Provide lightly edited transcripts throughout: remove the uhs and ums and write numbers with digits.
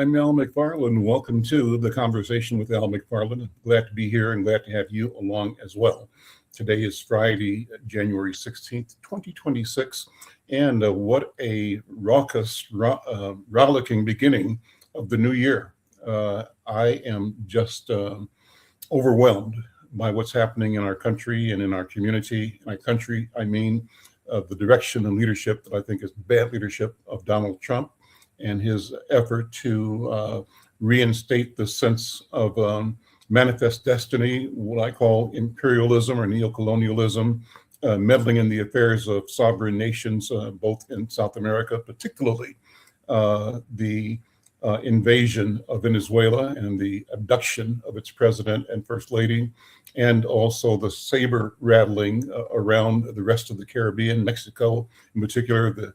I'm Al McFarlane. Welcome to the Conversation with Al McFarlane. Glad to be here and glad to have you along as well. Today is Friday, January 16th, 2026, and what a raucous, rollicking beginning of the new year. I am just overwhelmed by what's happening in our country and in our community. In our country, I mean the direction and leadership that I think is bad leadership of Donald Trump and his effort to reinstate the sense of manifest destiny, what I call imperialism or neocolonialism, meddling in the affairs of sovereign nations, both in South America, particularly the invasion of Venezuela and the abduction of its president and first lady, and also the saber rattling around the rest of the Caribbean, Mexico in particular, the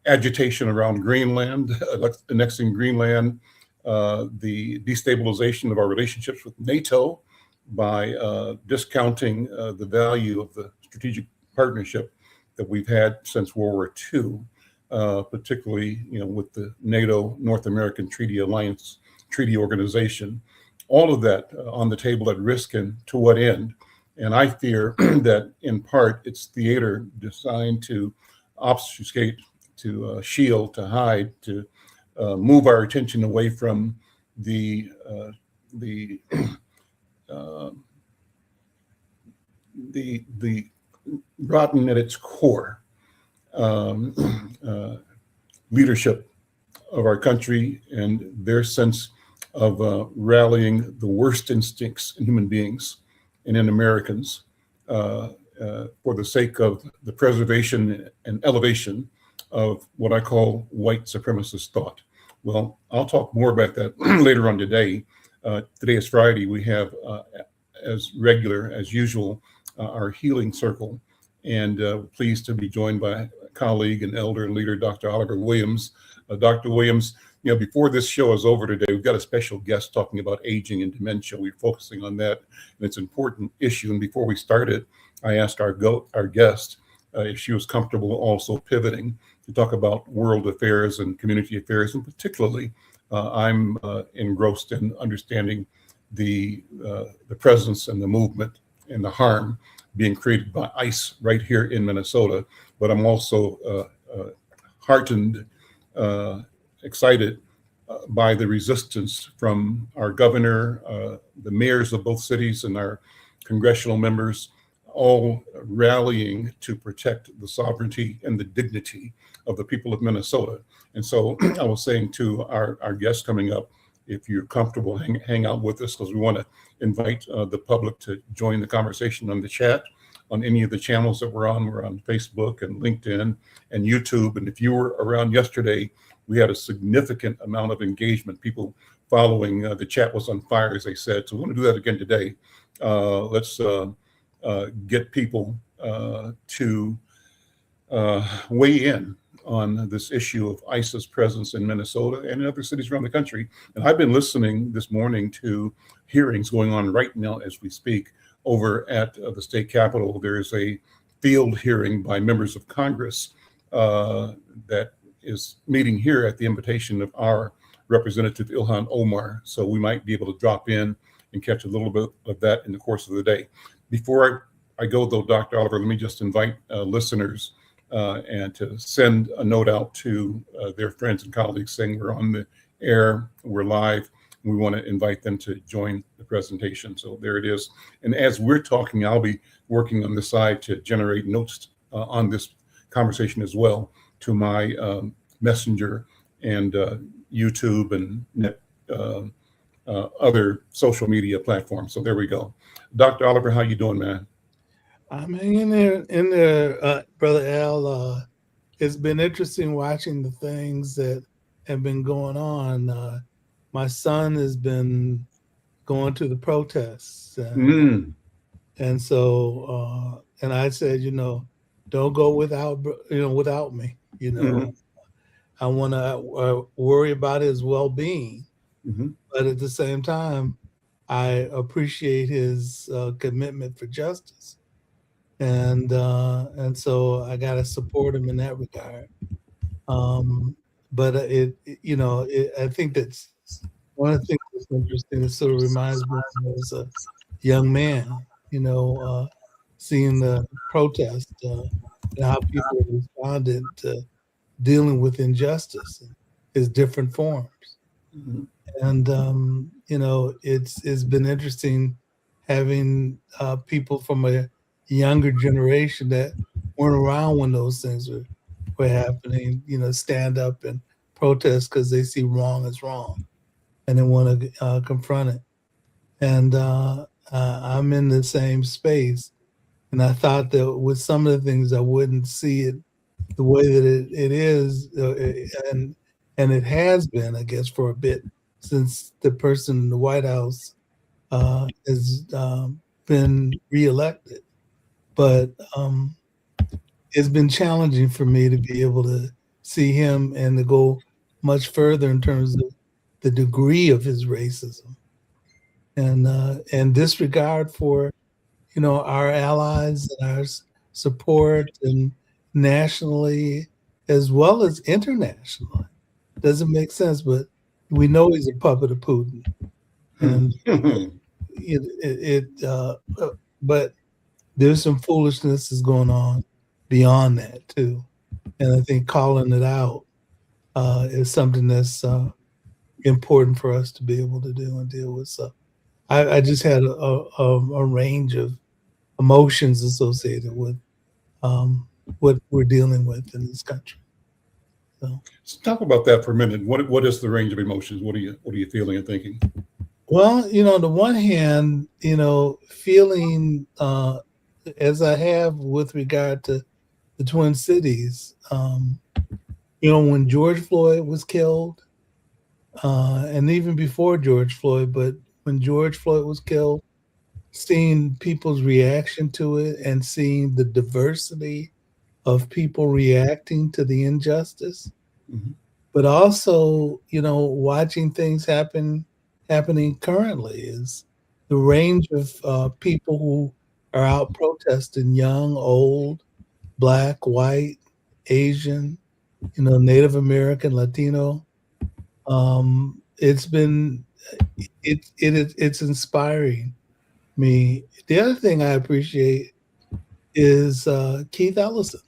agitation around Greenland, annexing Greenland, the destabilization of our relationships with NATO by discounting the value of the strategic partnership that we've had since World War II, particularly with the NATO North American Treaty Alliance Treaty Organization. All of that on the table at risk, and to what end? And I fear that in part it's theater designed to obfuscate, to shield, to hide, to move our attention away from the rotten at its core leadership of our country and their sense of rallying the worst instincts in human beings and in Americans for the sake of the preservation and elevation of what I call white supremacist thought. Well, I'll talk more about that later on today. Today is Friday. We have, as regular, as usual, our healing circle, and pleased to be joined by a colleague and elder and leader, Dr. Oliver Williams. Dr. Williams, before this show is over today, we've got a special guest talking about aging and dementia. We're focusing on that, and it's an important issue. And before we started, I asked our guest if she was comfortable also pivoting to talk about world affairs and community affairs, and particularly, I'm engrossed in understanding the presence and the movement and the harm being created by ICE right here in Minnesota. But I'm also heartened, excited by the resistance from our governor, the mayors of both cities, and our congressional members, all rallying to protect the sovereignty and the dignity of the people of Minnesota. And so I was saying to our guests coming up, if you're comfortable, hang out with us, because we want to invite the public to join the conversation on the chat, on any of the channels that we're on. We're on Facebook and LinkedIn and YouTube. And if you were around yesterday, we had a significant amount of engagement, people following. The chat was on fire, as they said. So we want to do that again today. Let's get people to weigh in on this issue of ICE's presence in Minnesota and in other cities around the country. And I've been listening this morning to hearings going on right now as we speak over at the state capitol. There is a field hearing by members of Congress that is meeting here at the invitation of our Representative Ilhan Omar. So we might be able to drop in and catch a little bit of that in the course of the day. Before I go, though, Dr. Oliver, let me just invite listeners and to send a note out to their friends and colleagues saying we're on the air, we're live, and we want to invite them to join the presentation. So there it is. And as we're talking, I'll be working on the side to generate notes on this conversation as well to my Messenger and YouTube and other social media platforms. So there we go. Dr. Oliver, how you doing, man? I'm hanging in there, Brother Al. It's been interesting watching the things that have been going on. My son has been going to the protests. And so, and I said, don't go without me. I want to worry about his well-being. But at the same time, I appreciate his commitment for justice. And so I got to support him in that regard. but I think that's one of the things that's interesting. It sort of reminds me of as a young man, seeing the protest and how people responded to dealing with injustice in its different forms. Mhm. And it's been interesting having people from a younger generation that weren't around when those things were happening, stand up and protest because they see wrong as wrong and they want to confront it. And I'm in the same space. And I thought that with some of the things, I wouldn't see it the way that it is, and it has been, I guess, for a bit since the person in the White House has been reelected. But it's been challenging for me to be able to see him and to go much further in terms of the degree of his racism and disregard for our allies and our support and nationally as well as internationally. Doesn't make sense, but we know he's a puppet of Putin, and but there's some foolishness that's going on beyond that too, and I think calling it out is something that's important for us to be able to do and deal with. So I just had a range of emotions associated with what we're dealing with in this country. So, Let's talk about that for a minute. What is the range of emotions? What are you feeling and thinking? well, on the one hand, feeling as I have with regard to the Twin Cities, when George Floyd was killed, and even before George Floyd, but when George Floyd was killed, seeing people's reaction to it and seeing the diversity of people reacting to the injustice, Mhm. but also, watching things happening currently is the range of people who are out protesting, young, old, black, white, Asian, Native American, Latino. It's been it's inspiring me. The other thing I appreciate is Keith Ellison,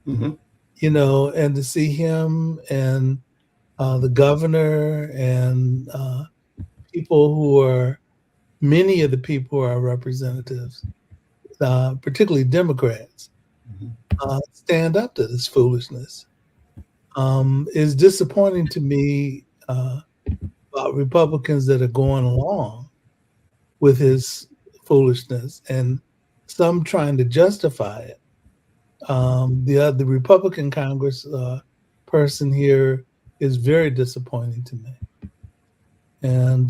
Mhm. and to see him and the governor and people who are many of the people who are representatives, particularly Democrats, Mhm. stand up to this foolishness. Is disappointing to me about Republicans that are going along with his foolishness and some trying to justify it. The Republican Congress person here is very disappointing to me, and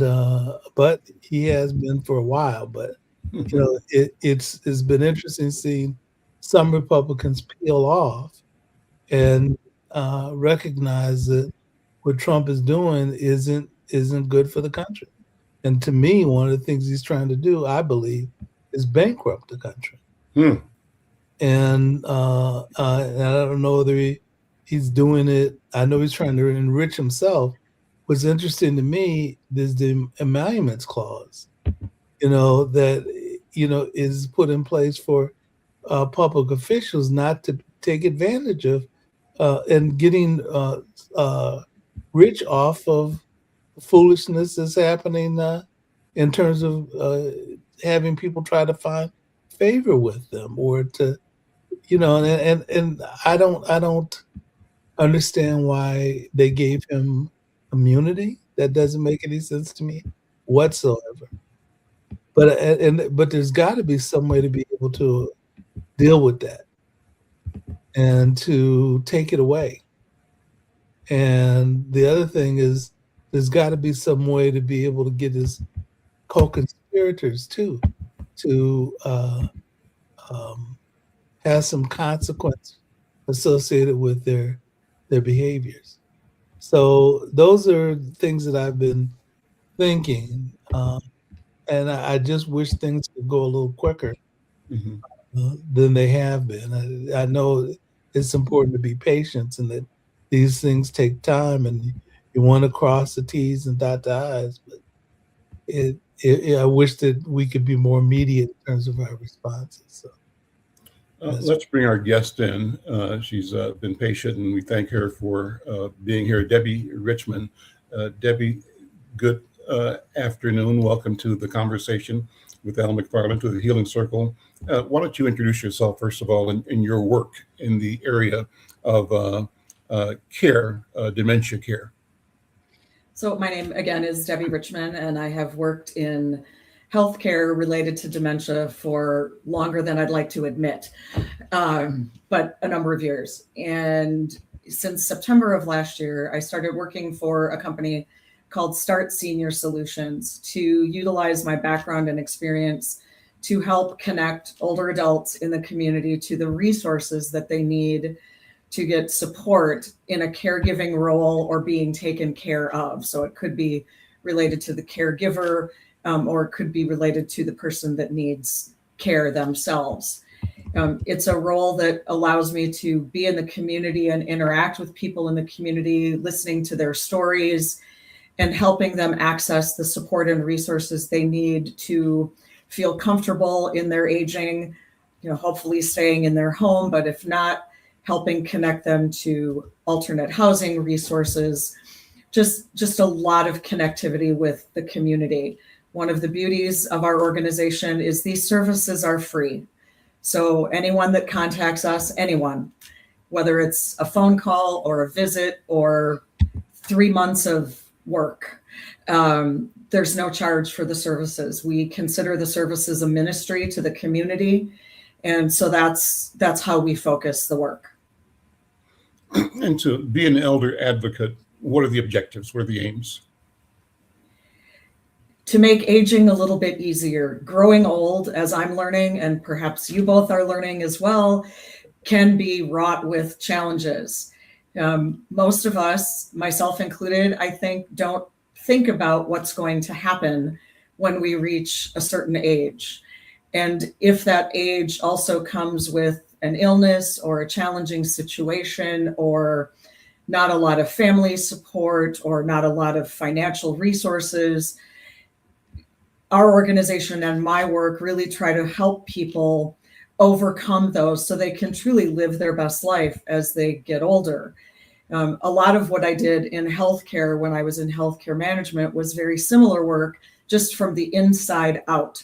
but he has been for a while. But Mhm. it's been interesting seeing some Republicans peel off and recognize that what Trump is doing isn't good for the country. And to me, one of the things he's trying to do, I believe, is bankrupt the country. Hmm. And I don't know whether he's doing it. I know he's trying to enrich himself. What's interesting to me is the emoluments clause, that is put in place for public officials not to take advantage of and getting rich off of foolishness that's happening in terms of having people try to find favor with them or to and I don't understand why they gave him immunity. That doesn't make any sense to me whatsoever. But there's got to be some way to be able to deal with that and to take it away. And the other thing is there's got to be some way to be able to get his co-conspirators too to um, have some consequence associated with their behaviors. So those are things that I've been thinking, and I just wish things could go a little quicker Mhm. than they have been. I know it's important to be patient and that these things take time, and you want to cross the T's and dot the I's, but I wish that we could be more immediate in terms of our responses. So let's bring our guest in. She's been patient, and we thank her for being here. Debbie Richman. Debbie, good afternoon. Welcome to the conversation with Al McFarlane, to the Healing Circle. Why don't you introduce yourself, first of all, in your work in the area of care, dementia care? So my name, again, is Debbie Richman, and I have worked in healthcare related to dementia for longer than I'd like to admit, but a number of years. And since September of last year, I started working for a company called Start Senior Solutions to utilize my background and experience to help connect older adults in the community to the resources that they need to get support in a caregiving role or being taken care of. So it could be related to the caregiver, or it could be related to the person that needs care themselves. It's a role that allows me to be in the community and interact with people in the community, listening to their stories and helping them access the support and resources they need to feel comfortable in their aging, hopefully staying in their home, but if not, helping connect them to alternate housing resources, just a lot of connectivity with the community. One of the beauties of our organization is these services are free. So anyone that contacts us, anyone, whether it's a phone call or a visit or 3 months of work, there's no charge for the services. We consider the services a ministry to the community. And so that's how we focus the work. And to be an elder advocate, what are the objectives? What are the aims? To make aging a little bit easier. Growing old, as I'm learning, and perhaps you both are learning as well, can be wrought with challenges. Most of us, myself included, I think, don't think about what's going to happen when we reach a certain age. And if that age also comes with an illness or a challenging situation or not a lot of family support or not a lot of financial resources, our organization and my work really try to help people overcome those so they can truly live their best life as they get older. A lot of what I did in healthcare when I was in healthcare management was very similar work, just from the inside out.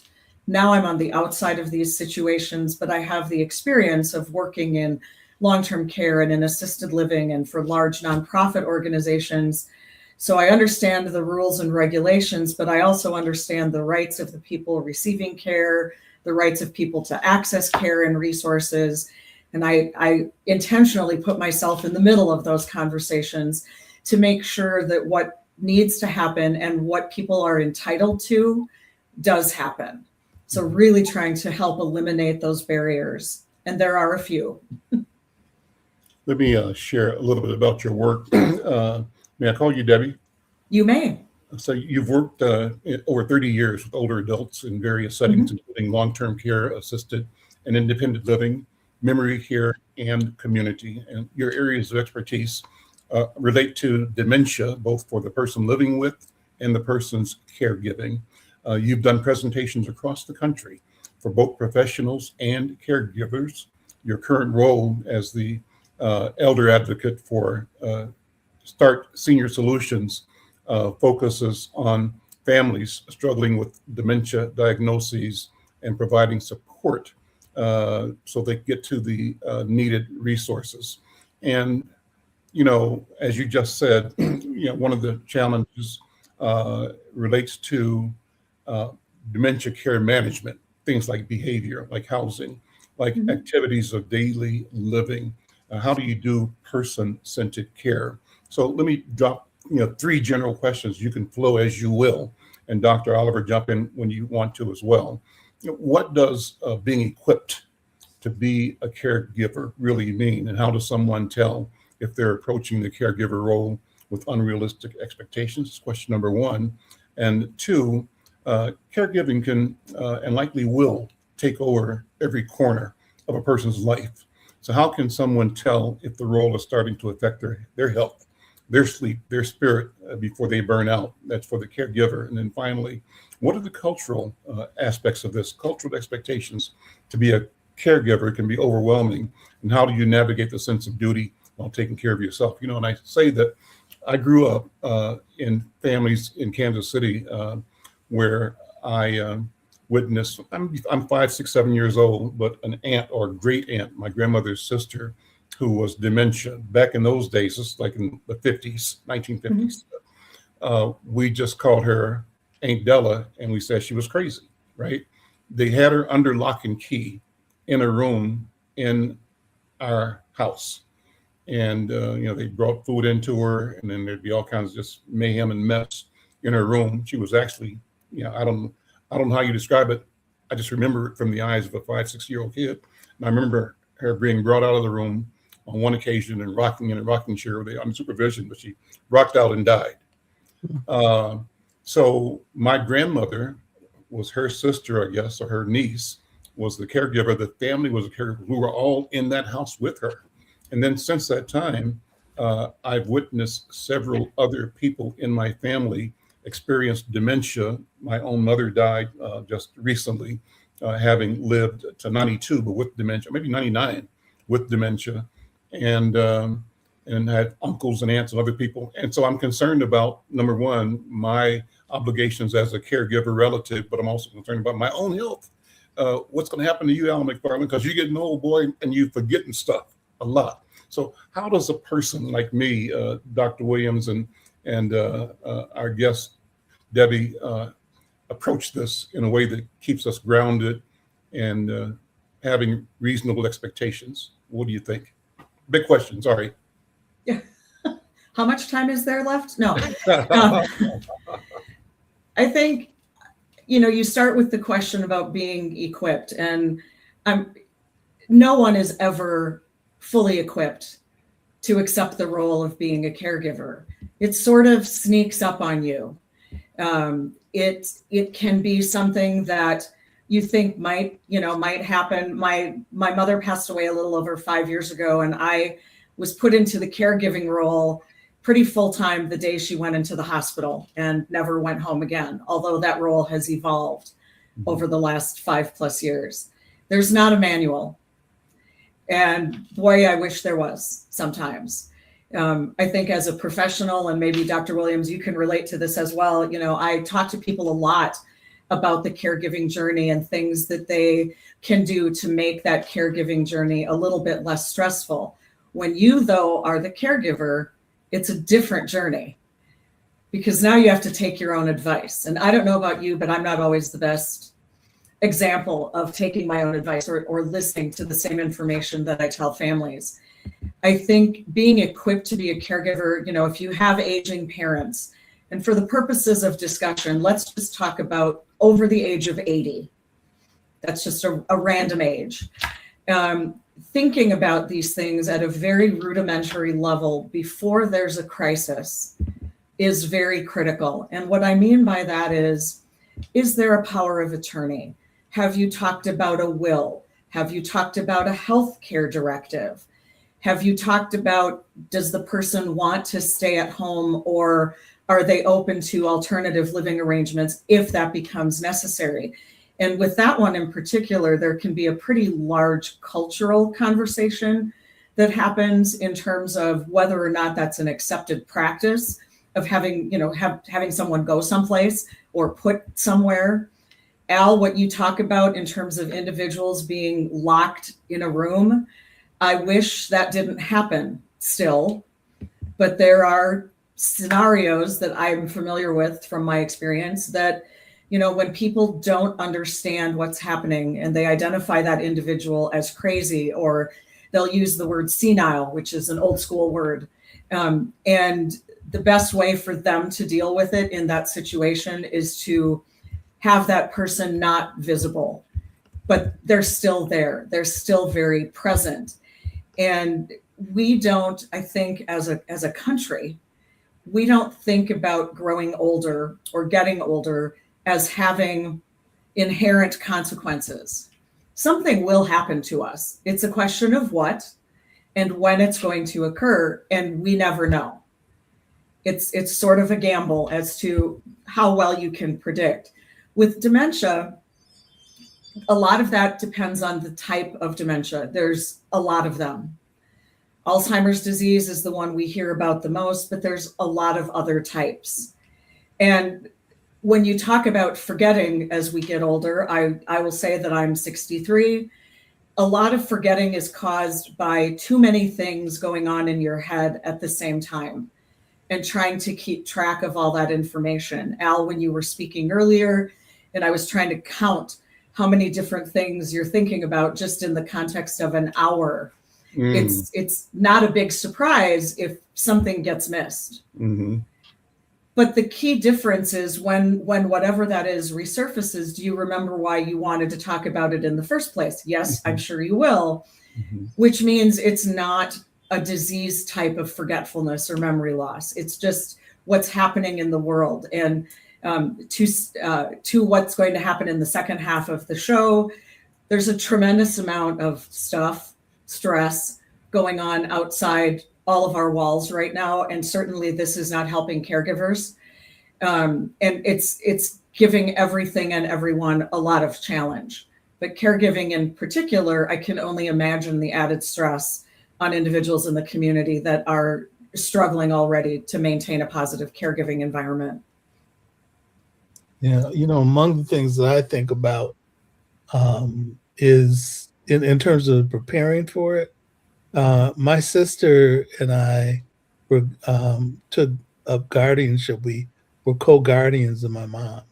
Now I'm on the outside of these situations, but I have the experience of working in long-term care and in assisted living and for large nonprofit organizations. So I understand the rules and regulations, but I also understand the rights of the people receiving care, the rights of people to access care and resources. And I intentionally put myself in the middle of those conversations to make sure that what needs to happen and what people are entitled to does happen. So really trying to help eliminate those barriers. And there are a few. Let me share a little bit about your work. May I call you Debbie? You may. So you've worked over 30 years with older adults in various settings, including long-term care, assisted and independent living, memory care, and community. And your areas of expertise relate to dementia, both for the person living with and the person's caregiving. You've done presentations across the country for both professionals and caregivers. Your current role as the elder advocate for Start Senior Solutions focuses on families struggling with dementia diagnoses and providing support so they get to the needed resources. And, as you just said, one of the challenges relates to dementia care management, things like behavior, like housing, like activities of daily living. How do you do person-centered care? So let me drop 3 general questions. You can flow as you will, and Dr. Oliver, jump in when you want to as well. What does being equipped to be a caregiver really mean, and how does someone tell if they're approaching the caregiver role with unrealistic expectations? That's question number 1. And 2, caregiving can and likely will take over every corner of a person's life. So how can someone tell if the role is starting to affect their health, their sleep, their spirit before they burn out? That's for the caregiver. And then finally, what are the cultural aspects of this? Cultural expectations to be a caregiver can be overwhelming. And how do you navigate the sense of duty while taking care of yourself? You know, and I say that I grew up in families in Kansas City where I witnessed, I'm 5, 6, 7 years old, but an aunt or great aunt, my grandmother's sister, who was dementia. Back in those days, it's like in the 50s, 1950s, we just called her Aunt Della, and we said she was crazy, right? They had her under lock and key in a room in our house. And, you know, they brought food into her, and then there'd be all kinds of just mayhem and mess in her room. She was actually, you know, I don't know how you describe it. I just remember it from the eyes of a 5, 6-year-old kid. And I remember her being brought out of the room on one occasion and rocking in a rocking chair under supervision, but she rocked out and died. So my grandmother was her sister, I guess, or her niece was the caregiver. The family was a caregiver who were all in that house with her. And then since that time, I've witnessed several other people in my family experience dementia. My own mother died just recently, having lived to 92, but with dementia, maybe 99 with dementia, and had uncles and aunts and other people. And so I'm concerned about, number one, my obligations as a caregiver relative, but I'm also concerned about my own health. What's going to happen to you, Alan McFarlane, because you're getting old, boy, and you're forgetting stuff a lot. So how does a person like me, Dr. Williams, and our guest, Debbie, approach this in a way that keeps us grounded and having reasonable expectations? What do you think? Big question, sorry. Yeah. How much time is there left? No. I think, you know, you start with the question about being equipped, and no one is ever fully equipped to accept the role of being a caregiver. It sort of sneaks up on you. It can be something that you think might happen. My mother passed away a little over 5 years ago, and I was put into the caregiving role pretty full-time the day she went into the hospital and never went home again, although that role has evolved over the last 5+ years. There's not a manual. And boy, I wish there was sometimes. I think as a professional, and maybe Dr. Williams, you can relate to this as well. You know, I talk to people a lot about the caregiving journey and things that they can do to make that caregiving journey a little bit less stressful. When you, though, are the caregiver, it's a different journey because now you have to take your own advice. And I don't know about you, but I'm not always the best example of taking my own advice or listening to the same information that I tell families. I think being equipped to be a caregiver, you know, if you have aging parents, and for the purposes of discussion, let's just talk about over the age of 80. That's just a random age. Thinking about these things at a very rudimentary level before there's a crisis is very critical. And what I mean by that is there a power of attorney? Have you talked about a will? Have you talked about a health care directive? Have you talked about, does the person want to stay at home, or are they open to alternative living arrangements if that becomes necessary? And with that one in particular, there can be a pretty large cultural conversation that happens in terms of whether or not that's an accepted practice of having, you know, having someone go someplace or put somewhere. Al, what you talk about in terms of individuals being locked in a room, I wish that didn't happen still, but there are scenarios that I'm familiar with from my experience that, you know, when people don't understand what's happening and they identify that individual as crazy, or they'll use the word senile, which is an old school word. And the best way for them to deal with it in that situation is to have that person not visible, but they're still there. They're still very present. And we don't, I think as a country, we don't think about growing older or getting older as having inherent consequences. something will happen to us. It's a question of what and when it's going to occur, and we never know. It's sort of a gamble as to how well you can predict. With dementia, a lot of that depends on the type of dementia. There's a lot of them. Alzheimer's disease is the one we hear about the most, but there's a lot of other types. And when you talk about forgetting as we get older, I will say that I'm 63. A lot of forgetting is caused by too many things going on in your head at the same time and trying to keep track of all that information. Al, when you were speaking earlier, and I was trying to count how many different things you're thinking about just in the context of an hour. It's not a big surprise if something gets missed. Mm-hmm. But the key difference is when whatever that is resurfaces, do you remember why you wanted to talk about it in the first place? Yes, I'm sure you will, which means it's not a disease type of forgetfulness or memory loss. It's just what's happening in the world. And to what's going to happen in the second half of the show, there's a tremendous amount of stuff, stress going on outside all of our walls right now. And certainly this is not helping caregivers. And it's giving everything and everyone a lot of challenge. But caregiving in particular, I can only imagine the added stress on individuals in the community that are struggling already to maintain a positive caregiving environment. Yeah, among the things that I think about is in terms of preparing for it. My sister and I were took up guardianship. We were co-guardians of my mom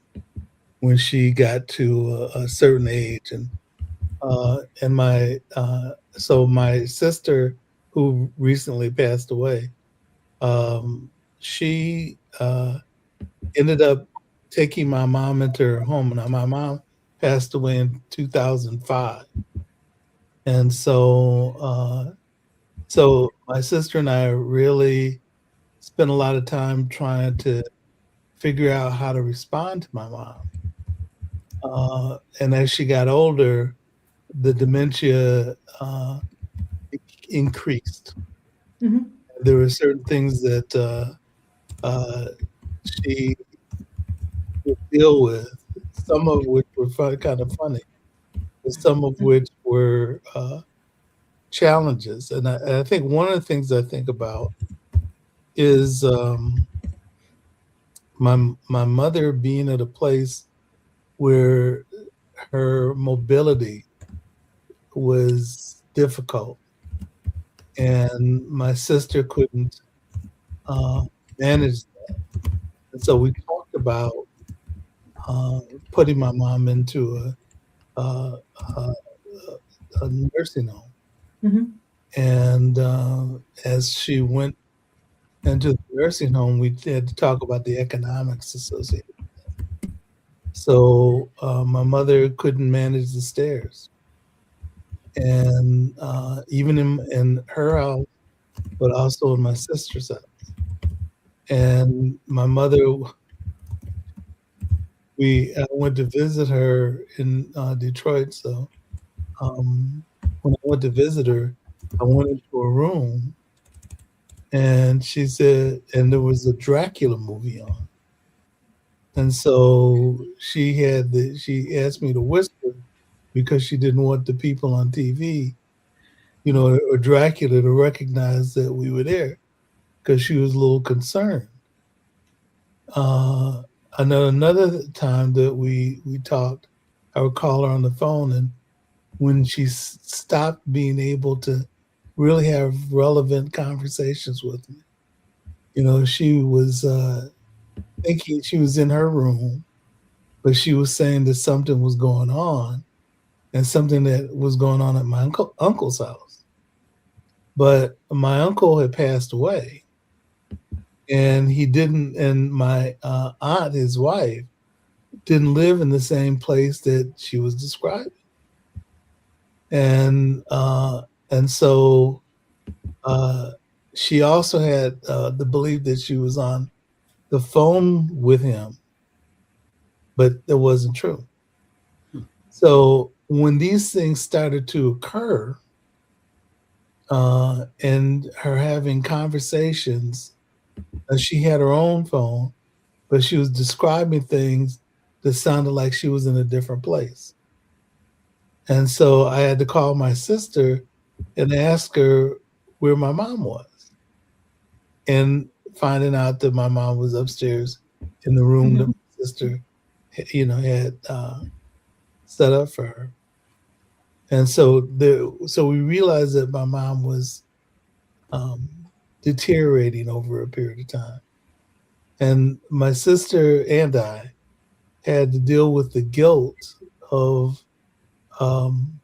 when she got to a certain age, and so my sister, who recently passed away, she ended up taking my mom into her home. Now, my mom passed away in 2005, and so my sister and I really spent a lot of time trying to figure out how to respond to my mom. And as she got older, the dementia increased. Mm-hmm. There were certain things that she would deal with, some of which were kind of funny, but some of which were challenges. And I think one of the things I think about is my mother being at a place where her mobility was difficult, and my sister couldn't manage that. And so we talked about putting my mom into a nursing home. Mm-hmm. And as she went into the nursing home, we had to talk about the economics associated with that. So my mother couldn't manage the stairs. And even in her house, but also in my sister's house. And my mother, we went to visit her in Detroit. So when I went to visit her, I went into a room, and she said, and there was a Dracula movie on. And so she asked me to whisper because she didn't want the people on TV, or Dracula to recognize that we were there, because she was a little concerned. Another time that we talked, I would call her on the phone, and when she stopped being able to really have relevant conversations with me, she was thinking she was in her room, but she was saying that something was going on, and something that was going on at my uncle's house. But my uncle had passed away, and he didn't, and my aunt, his wife, didn't live in the same place that she was describing. And so she also had the belief that she was on the phone with him, but that wasn't true. So when these things started to occur, and her having conversations, she had her own phone, but she was describing things that sounded like she was in a different place. And so I had to call my sister and ask her where my mom was, and finding out that my mom was upstairs in the room that Mhm. my sister, had set up for her. And so we realized that my mom was um, deteriorating over a period of time. And my sister and I had to deal with the guilt of, um,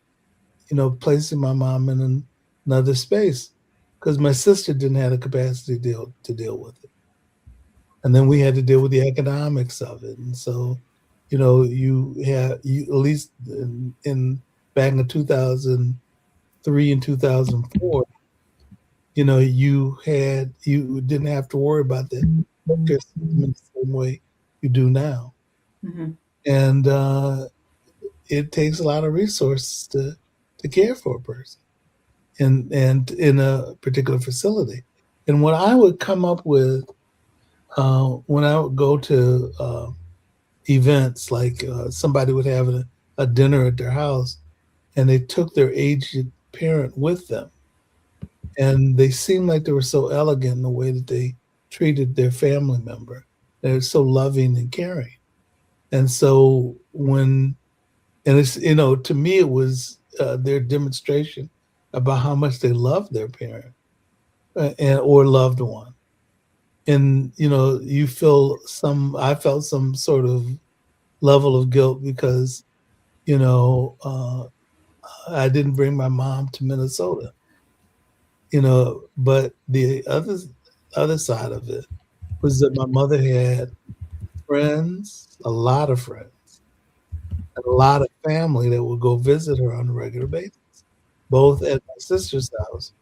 placing my mom in another space, because my sister didn't have the capacity to deal with it. And then we had to deal with the economics of it. And so, you at least in back in 2003 and 2004, you didn't have to worry about the healthcare system in the same way you do now. Mhm. And it takes a lot of resources to care for a person and in a particular facility. And what I would come up with when I would go to events, like somebody would have a dinner at their house, and they took their aged parent with them, and they seemed like they were so elegant in the way that they treated their family member. They were so loving and caring. And so and it's, to me, it was their demonstration about how much they loved their parent, and or loved one. And I felt some sort of level of guilt because you know uh, I didn't bring my mom to Minnesota. But the other side of it was that my mother had friends, a lot of friends, and a lot of family that would go visit her on a regular basis, both at my sister's house,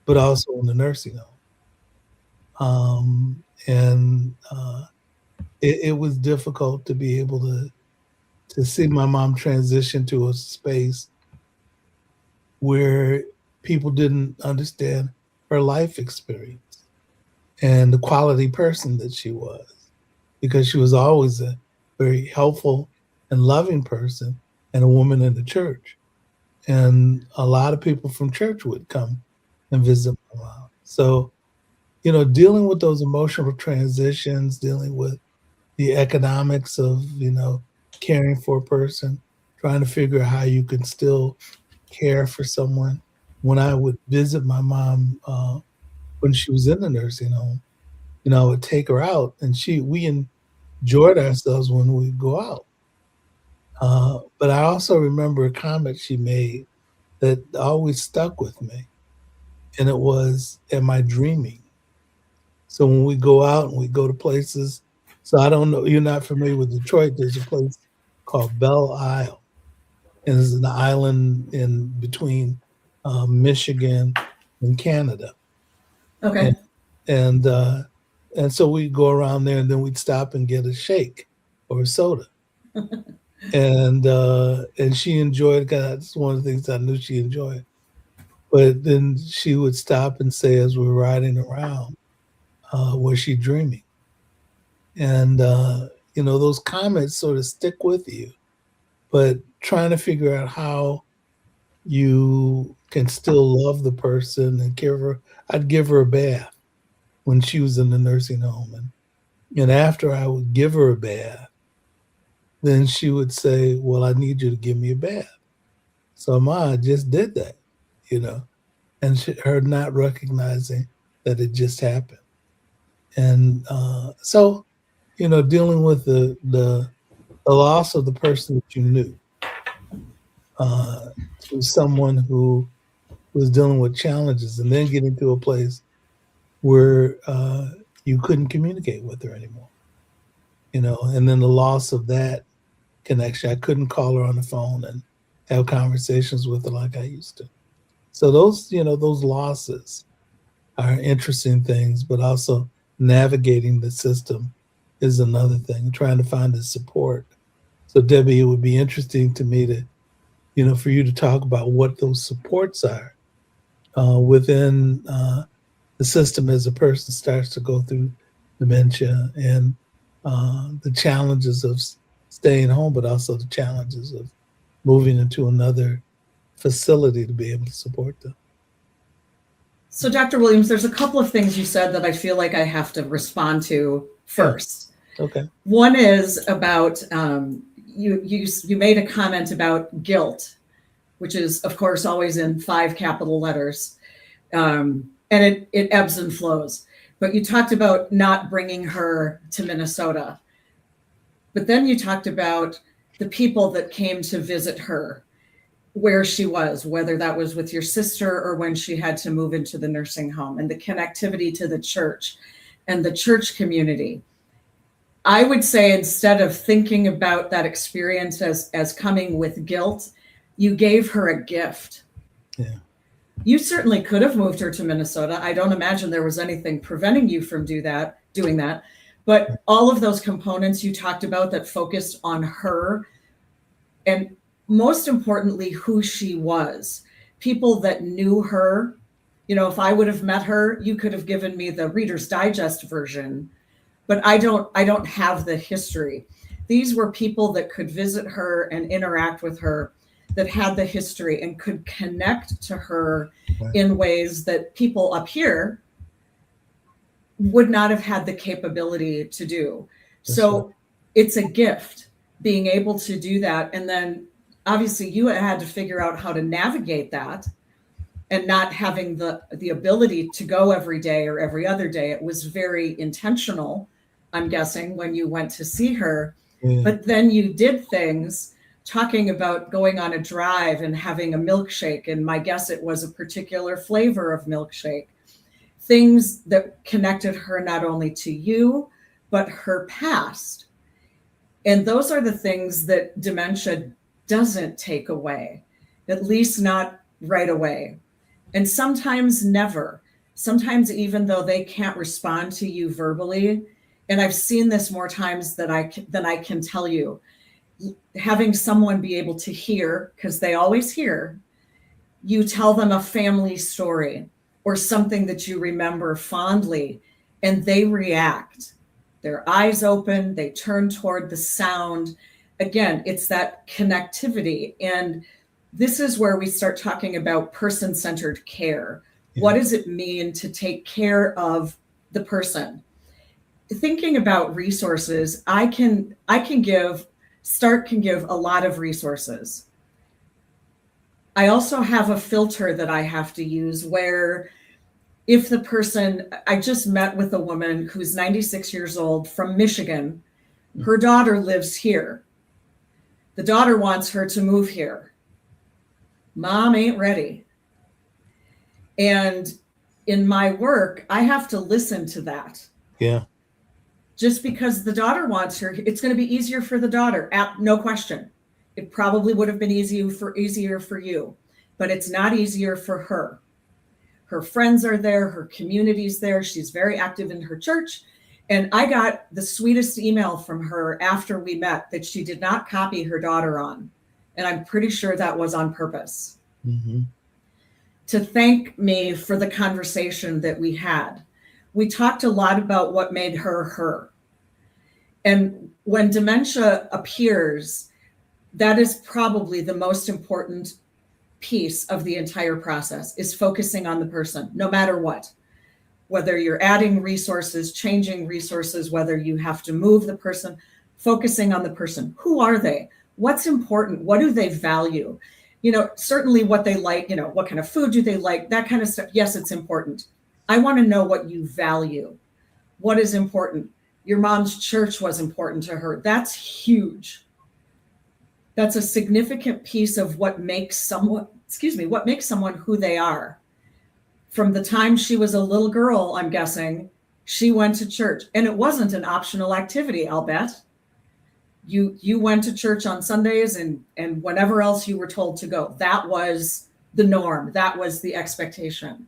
but also in the nursing home. And it was difficult to be able to see my mom transition to a space where people didn't understand her life experience and the quality person that she was, because she was always a very helpful and loving person and a woman in the church. And a lot of people from church would come and visit my mom. So, dealing with those emotional transitions, dealing with the economics of, caring for a person, trying to figure out how you can still care for someone. When I would visit my mom when she was in the nursing home, I would take her out, and we enjoyed ourselves when we go out. But I also remember a comment she made that always stuck with me, and it was, "Am I dreaming?" So when we go out and we go to places, so I don't know, you're not familiar with Detroit. There's a place called Belle Isle, and it's an island in between Michigan and Canada. Okay. And and uh, and so we'd go around there, and then we'd stop and get a shake or a soda. And she enjoyed. That's one of the things I knew she enjoyed. But then she would stop and say, as we're riding around, "Was she dreaming?" And those comments sort of stick with you. But trying to figure out how you can still love the person and care for her. I'd give her a bath when she was in the nursing home, and after I would give her a bath, then she would say, "Well, I need you to give me a bath." So Ma, I just did that, you know, and her not recognizing that it just happened. And so, dealing with the loss of the person that you knew, uh, to someone who was dealing with challenges, and then getting to a place where you couldn't communicate with her anymore, and then the loss of that connection. I couldn't call her on the phone and have conversations with her like I used to. So those losses are interesting things, but also navigating the system is another thing, trying to find the support. So Debbie, it would be interesting to me to for you to talk about what those supports are within the system as a person starts to go through dementia, and the challenges of staying home, but also the challenges of moving into another facility to be able to support them. So, Dr. Williams, there's a couple of things you said that I feel like I have to respond to first. Okay. One is about you made a comment about guilt, which is, of course, always in 5 capital letters, and it ebbs and flows. But you talked about not bringing her to Minnesota. But then you talked about the people that came to visit her, where she was, whether that was with your sister or when she had to move into the nursing home, and the connectivity to the church and the church community. I would say, instead of thinking about that experience as coming with guilt, you gave her a gift. Yeah. You certainly could have moved her to Minnesota. I don't imagine there was anything preventing you from doing that. But all of those components you talked about that focused on her, and most importantly, who she was, people that knew her. If I would have met her, you could have given me the Reader's Digest version, but I don't have the history. These were people that could visit her and interact with her, that had the history and could connect to her in ways that people up here would not have had the capability to do. So it's a gift being able to do that. And then obviously you had to figure out how to navigate that, and not having the ability to go every day or every other day. It was very intentional, I'm guessing, when you went to see her. Yeah. But then you did things, talking about going on a drive and having a milkshake. And my guess, it was a particular flavor of milkshake. Things that connected her not only to you, but her past. And those are the things that dementia doesn't take away, at least not right away. And sometimes never. Sometimes, even though they can't respond to you verbally, and I've seen this more times than I can tell you, having someone be able to hear, because they always hear, you tell them a family story or something that you remember fondly, and they react. Their eyes open, they turn toward the sound. Again, it's that connectivity. And this is where we start talking about person-centered care. Yeah. What does it mean to take care of the person? Thinking about resources, Start can give a lot of resources. I also have a filter that I have to use, where if the person, I just met with a woman who's 96 years old from Michigan. Her daughter lives here. The daughter wants her to move here. Mom ain't ready. And in my work, I have to listen to that. Yeah. Just because the daughter wants her, it's going to be easier for the daughter, no question. It probably would have been easier for you, but it's not easier for her. Her friends are there, her community's there. She's very active in her church. And I got the sweetest email from her after we met that she did not copy her daughter on. And I'm pretty sure that was on purpose. Mm-hmm. To thank me for the conversation that we had. We talked a lot about what made her her. And when dementia appears, that is probably the most important piece of the entire process, is focusing on the person, no matter what. Whether you're adding resources, changing resources, whether you have to move the person, focusing on the person. Who are they? What's important? What do they value? Certainly what they like, what kind of food do they like? That kind of stuff. Yes, it's important. I want to know what you value. What is important? Your mom's church was important to her. That's huge. That's a significant piece of what makes someone who they are. From the time she was a little girl, I'm guessing, she went to church. And it wasn't an optional activity, I'll bet. You went to church on Sundays and whenever else you were told to go. That was the norm. That was the expectation.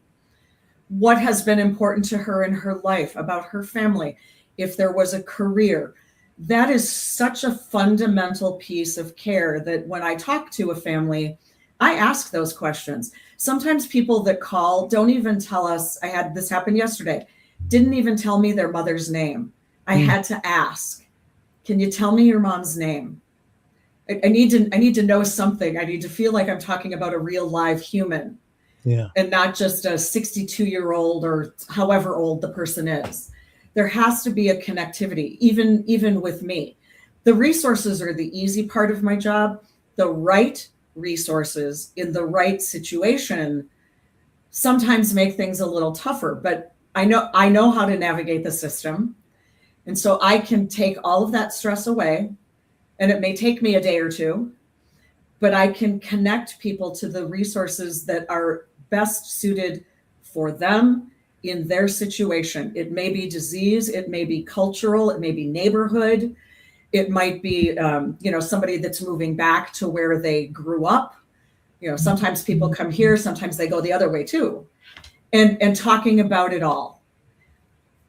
What has been important to her in her life, about her family, if there was a career, that is such a fundamental piece of care that when I talk to a family, I ask those questions. Sometimes people that call don't even tell us. I had this happen yesterday, didn't even tell me their mother's name. I had to ask, can you tell me your mom's name? I need to know something. I need to feel like I'm talking about a real live human. Yeah. And not just a 62-year-old or however old the person is. There has to be a connectivity, even with me. The resources are the easy part of my job. The right resources in the right situation sometimes make things a little tougher, but I know how to navigate the system. And so I can take all of that stress away, and it may take me a day or two, but I can connect people to the resources that are best suited for them in their situation. It may be disease, it may be cultural, it may be neighborhood, it might be somebody that's moving back to where they grew up. Sometimes people come here, sometimes they go the other way too, and talking about it all,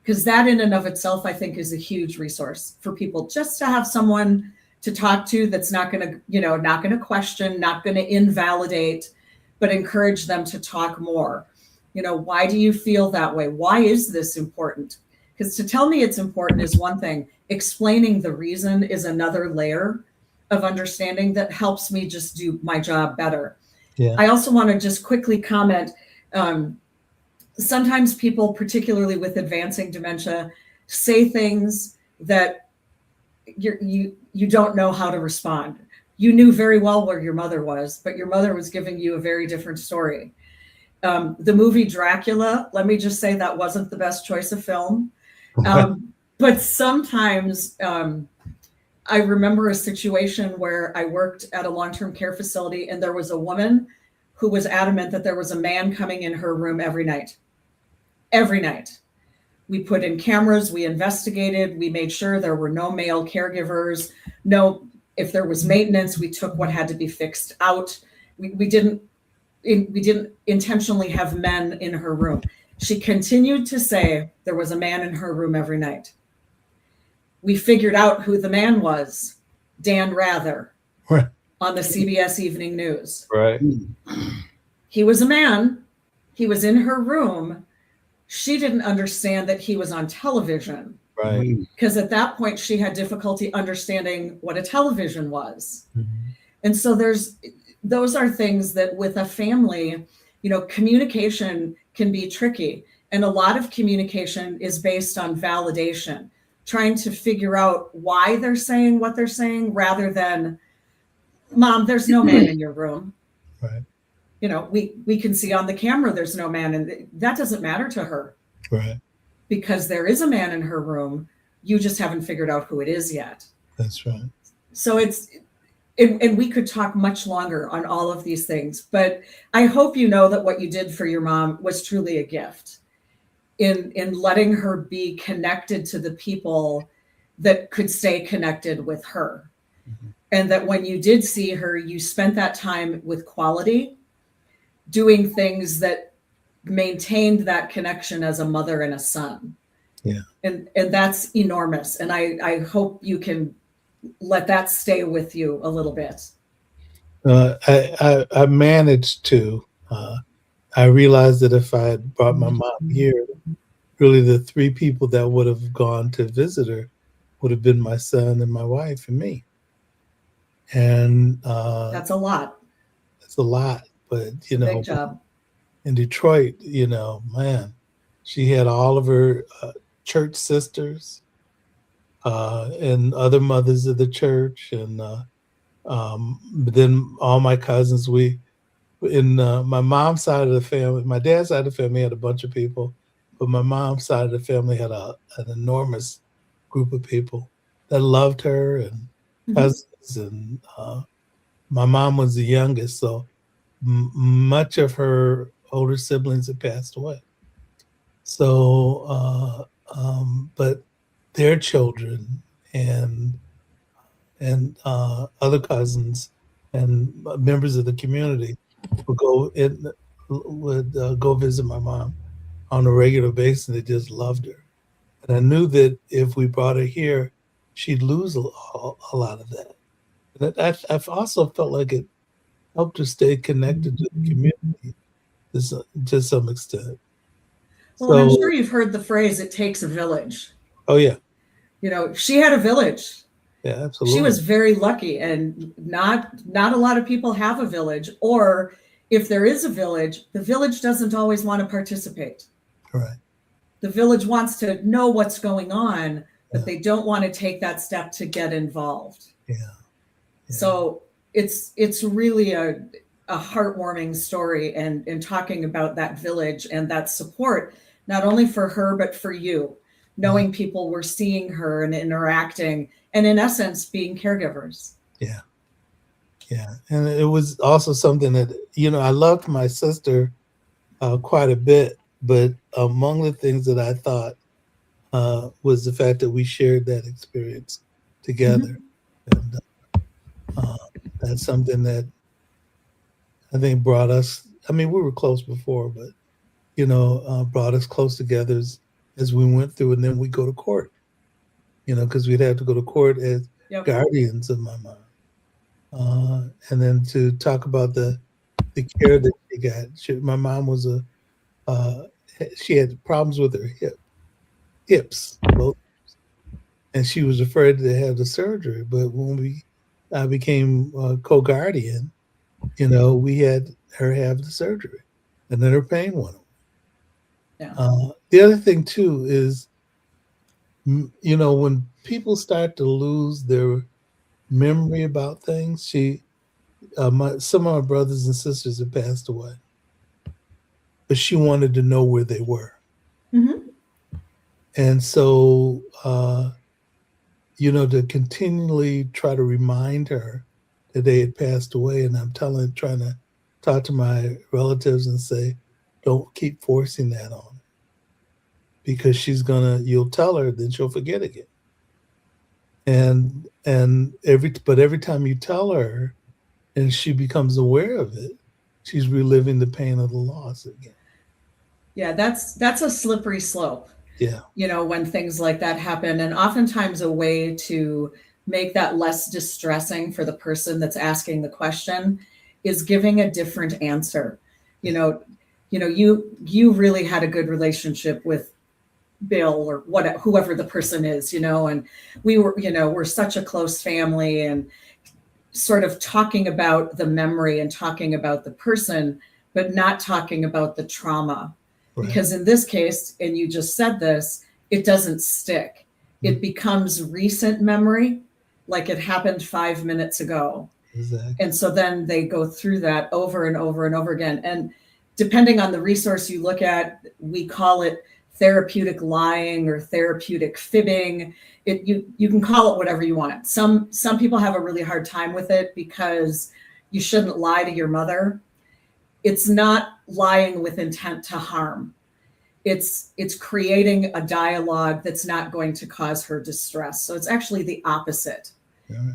because that in and of itself, I think, is a huge resource for people, just to have someone to talk to that's not going to question, not going to invalidate, but encourage them to talk more. Why do you feel that way? Why is this important? Because to tell me it's important is one thing. Explaining the reason is another layer of understanding that helps me just do my job better. Yeah. I also want to just quickly comment. Sometimes people, particularly with advancing dementia, say things that you don't know how to respond. You knew very well where your mother was, but your mother was giving you a very different story. The movie Dracula, let me just say that wasn't the best choice of film. But sometimes I remember a situation where I worked at a long-term care facility, and there was a woman who was adamant that there was a man coming in her room every night. Every night. We put in cameras, we investigated, we made sure there were no male caregivers. No, if there was maintenance, we took what had to be fixed out. We didn't intentionally have men in her room. She continued to say there was a man in her room every night. We figured out who the man was, Dan Rather, Right. on the CBS Evening News. Right. He was a man. He was in her room. She didn't understand that he was on television. Right. Because at that point, she had difficulty understanding what a television was. Mm-hmm. And so those are things that with a family, communication can be tricky. And a lot of communication is based on validation, trying to figure out why they're saying what they're saying, rather than, Mom, there's no man in your room. Right. We can see on the camera there's no man, and that doesn't matter to her. Right. Because there is a man in her room. You just haven't figured out who it is yet. That's right. So and we could talk much longer on all of these things, but I hope you know that what you did for your mom was truly a gift in letting her be connected to the people that could stay connected with her. Mm-hmm. And that when you did see her, you spent that time with quality, doing things that maintained that connection as a mother and a son. Yeah. And that's enormous. And I hope you can let that stay with you a little bit. I managed to. I realized that if I had brought my mom here, really the three people that would have gone to visit her would have been my son and my wife and me. And that's a lot. That's a lot. But, big job. In Detroit, man, she had all of her church sisters and other mothers of the church. And then all my cousins, my mom's side of the family, my dad's side of the family had a bunch of people, but my mom's side of the family had an enormous group of people that loved her and cousins. And my mom was the youngest, so much of her older siblings had passed away. So, but their children and other cousins and members of the community would go visit my mom on a regular basis. They just loved her. And I knew that if we brought her here, she'd lose a lot of that. And I've also felt like it helped her stay connected to the community to some extent. Well, and I'm So, sure you've heard the phrase, it takes a village. oh yeah, She had a village. yeah, absolutely. She was very lucky, and not a lot of people have a village, or if there is a village, the village doesn't always want to participate. Right. The village wants to know what's going on, but Yeah. they don't want to take that step to get involved. Yeah. So it's really a heartwarming story, and talking about that village and that support, not only for her, but for you, knowing people were seeing her and interacting, and in essence, being caregivers. Yeah. Yeah. And it was also something that, I loved my sister quite a bit, but among the things that I thought was the fact that we shared that experience together. And that's something that I think brought us, we were close before, but, brought us close together as we went through, and then we go to court, because we'd have to go to court as guardians of my mom. And then to talk about the care that she got. My mom was she had problems with her hips, both, and she was afraid to have the surgery. But when I became co-guardian, we had her have the surgery, and then her pain went away. Yeah. The other thing too is, when people start to lose their memory about things, some of my brothers and sisters have passed away, but she wanted to know where they were. Mm-hmm. And so, to continually try to remind her that they had passed away, and I'm trying to talk to my relatives and say, don't keep forcing that on her, because you'll tell her, then she'll forget again. And every time you tell her and she becomes aware of it, she's reliving the pain of the loss again. Yeah, that's a slippery slope. Yeah. When things like that happen, and oftentimes a way to make that less distressing for the person that's asking the question is giving a different answer. You really had a good relationship with Bill or whoever the person is, and we were, we're such a close family, and sort of talking about the memory and talking about the person, but not talking about the trauma. Right. Because in this case, and you just said this, it doesn't stick. It becomes recent memory, like it happened 5 minutes ago. Exactly. And so then they go through that over and over and over again. And depending on the resource you look at, we call it therapeutic lying or therapeutic fibbing. You can call it whatever you want. Some people have a really hard time with it because you shouldn't lie to your mother. It's not lying with intent to harm. It's creating a dialogue that's not going to cause her distress. So it's actually the opposite. Yeah.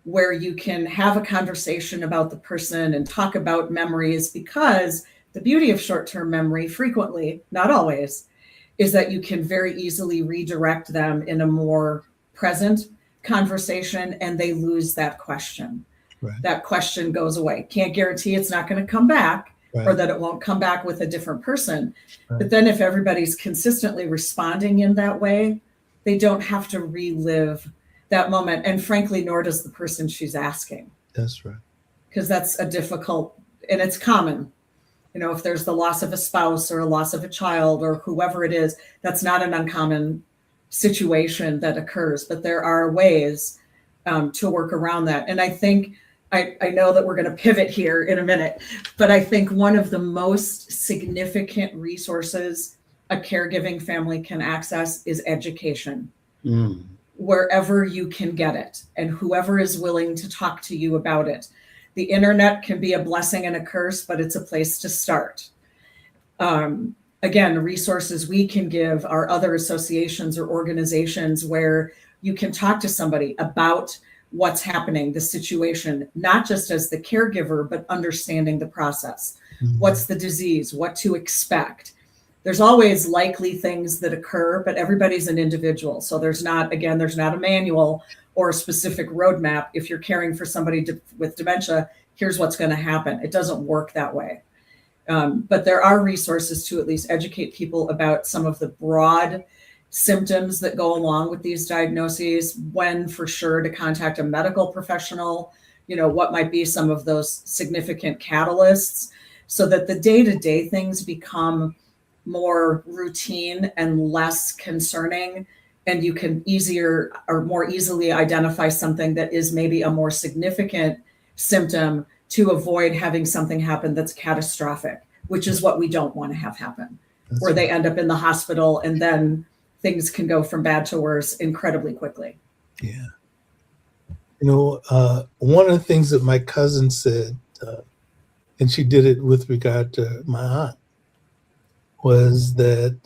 Where you can have a conversation about the person and talk about memories, because the beauty of short-term memory frequently, not always, is that you can very easily redirect them in a more present conversation, and they lose that question. Right. That question goes away. Can't guarantee it's not going to come back, right. or that it won't come back with a different person. Right. But then if everybody's consistently responding in that way, they don't have to relive that moment. And frankly, nor does the person she's asking. That's right. Because that's a difficult, and it's common. If there's the loss of a spouse or a loss of a child or whoever it is, that's not an uncommon situation that occurs, but there are ways to work around that. And I think, I know that we're going to pivot here in a minute, but I think one of the most significant resources a caregiving family can access is education. Wherever you can get it, and whoever is willing to talk to you about it. The internet can be a blessing and a curse, but it's a place to start. Again, resources we can give are other associations or organizations where you can talk to somebody about what's happening, the situation, not just as the caregiver, but understanding the process. Mm-hmm. What's the disease, what to expect. there's always likely things that occur, but everybody's an individual. So there's not a manual or a specific roadmap. If you're caring for somebody with dementia, here's what's going to happen. It doesn't work that way. But there are resources to at least educate people about some of the broad symptoms that go along with these diagnoses, when for sure to contact a medical professional, what might be some of those significant catalysts, so that the day-to-day things become more routine and less concerning, and you can more easily identify something that is maybe a more significant symptom to avoid having something happen that's catastrophic, which is what we don't want to have happen, where they end up in the hospital and then things can go from bad to worse incredibly quickly. Yeah. One of the things that my cousin said, and she did it with regard to my aunt, was that,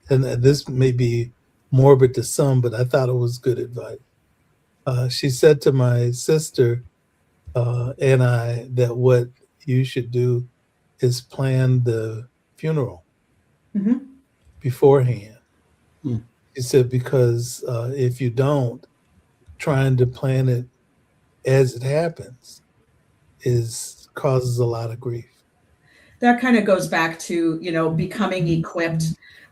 and this may be morbid to some, but I thought it was good advice. She said to my sister and I that what you should do is plan the funeral beforehand. She said, because if you don't, trying to plan it as it happens causes a lot of grief. That kind of goes back to, becoming equipped.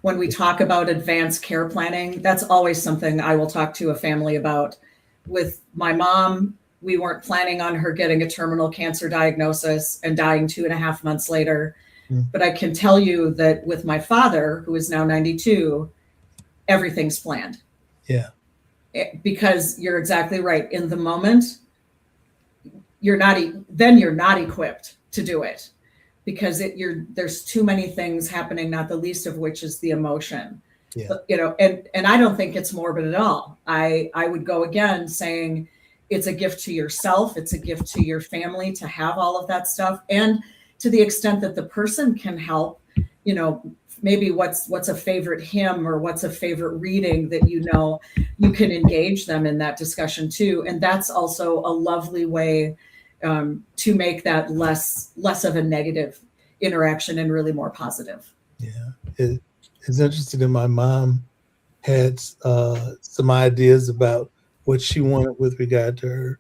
When we talk about advanced care planning, that's always something I will talk to a family about. With my mom, we weren't planning on her getting a terminal cancer diagnosis and dying 2.5 months later. But I can tell you that with my father, who is now 92, everything's planned. Yeah. Because you're exactly right. In the moment, you're not equipped to do it, because there's too many things happening, not the least of which is the emotion. Yeah. But, and I don't think it's morbid at all. I would go again saying it's a gift to yourself. It's a gift to your family to have all of that stuff. And to the extent that the person can help, maybe what's a favorite hymn or what's a favorite reading that you can engage them in that discussion too. And that's also a lovely way to make that less of a negative interaction and really more positive. Yeah, it's interesting that my mom had some ideas about what she wanted with regard to her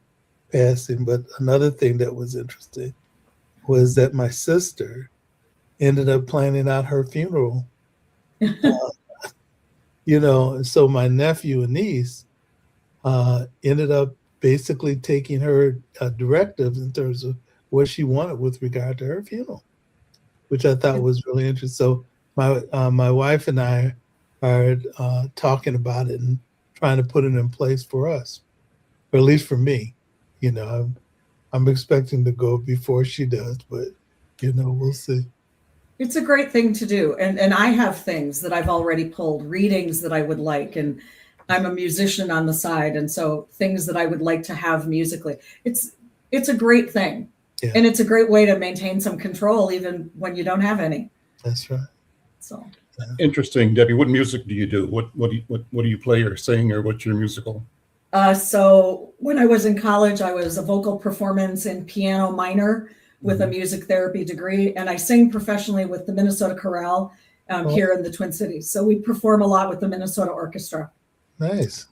passing, but another thing that was interesting was that my sister ended up planning out her funeral. So my nephew and niece ended up basically taking her directives in terms of what she wanted with regard to her funeral, which I thought was really interesting. So my wife and I are talking about it and trying to put it in place for us, or at least for me. I'm expecting to go before she does, but we'll see. It's a great thing to do. And I have things that I've already pulled, readings that I would like, and I'm a musician on the side. And so things that I would like to have musically, it's a great thing. Yeah. And it's a great way to maintain some control, even when you don't have any. That's right. So interesting, Debbie. What music do you do? What do you play or sing, or what's your musical? So when I was in college, I was a vocal performance in piano minor with a music therapy degree, and I sing professionally with the Minnesota Chorale here in the Twin Cities. So we perform a lot with the Minnesota Orchestra. Nice.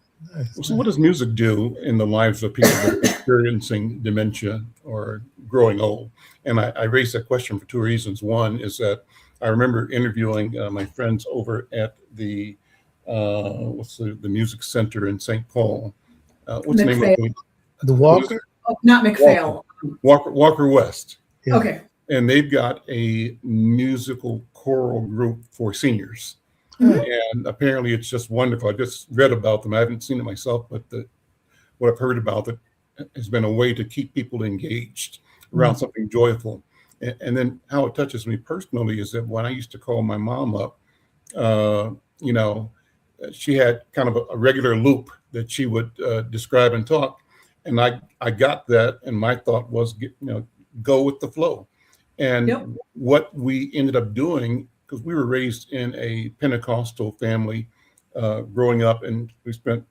So what does music do in the lives of people that are experiencing dementia or growing old? And I raise that question for two reasons. One is that I remember interviewing my friends over at the music center in St. Paul. What's the name of it? The Walker? Oh, not McFarlane. Walker West. Yeah. Okay. And they've got a musical choral group for seniors. And apparently it's just wonderful. I just read about them. I haven't seen it myself, but what I've heard about it has been a way to keep people engaged around something joyful. And then how it touches me personally is that when I used to call my mom up, she had kind of a regular loop that she would describe and talk. And I got that. And my thought was, go with the flow. And what we ended up doing, because we were raised in a Pentecostal family growing up, and we spent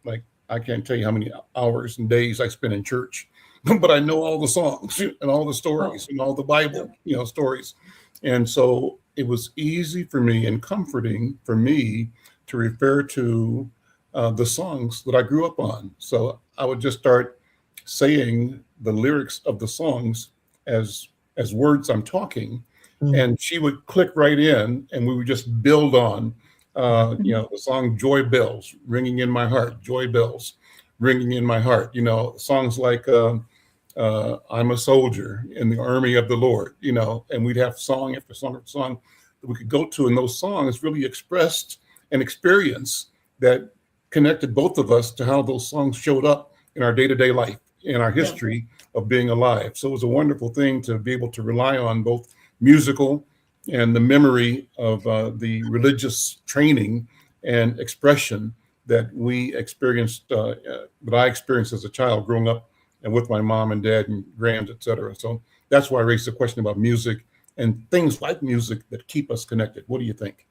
I can't tell you how many hours and days I spent in church, but I know all the songs and all the stories and all the Bible, stories. And so it was easy for me and comforting for me to refer to the songs that I grew up on. So I would just start saying the lyrics of the songs as words I'm talking, and she would click right in, and we would just build on, the song "Joy Bells," ringing in my heart, "Joy Bells," ringing in my heart. Songs like "I'm a Soldier in the Army of the Lord," and we'd have song after song after song that we could go to, and those songs really expressed an experience that connected both of us to how those songs showed up in our day-to-day life, in our history of being alive. So it was a wonderful thing to be able to rely on both musical and the memory of the religious training and expression that we experienced, that I experienced as a child growing up and with my mom and dad and grands, et cetera. So that's why I raised the question about music and things like music that keep us connected. What do you think?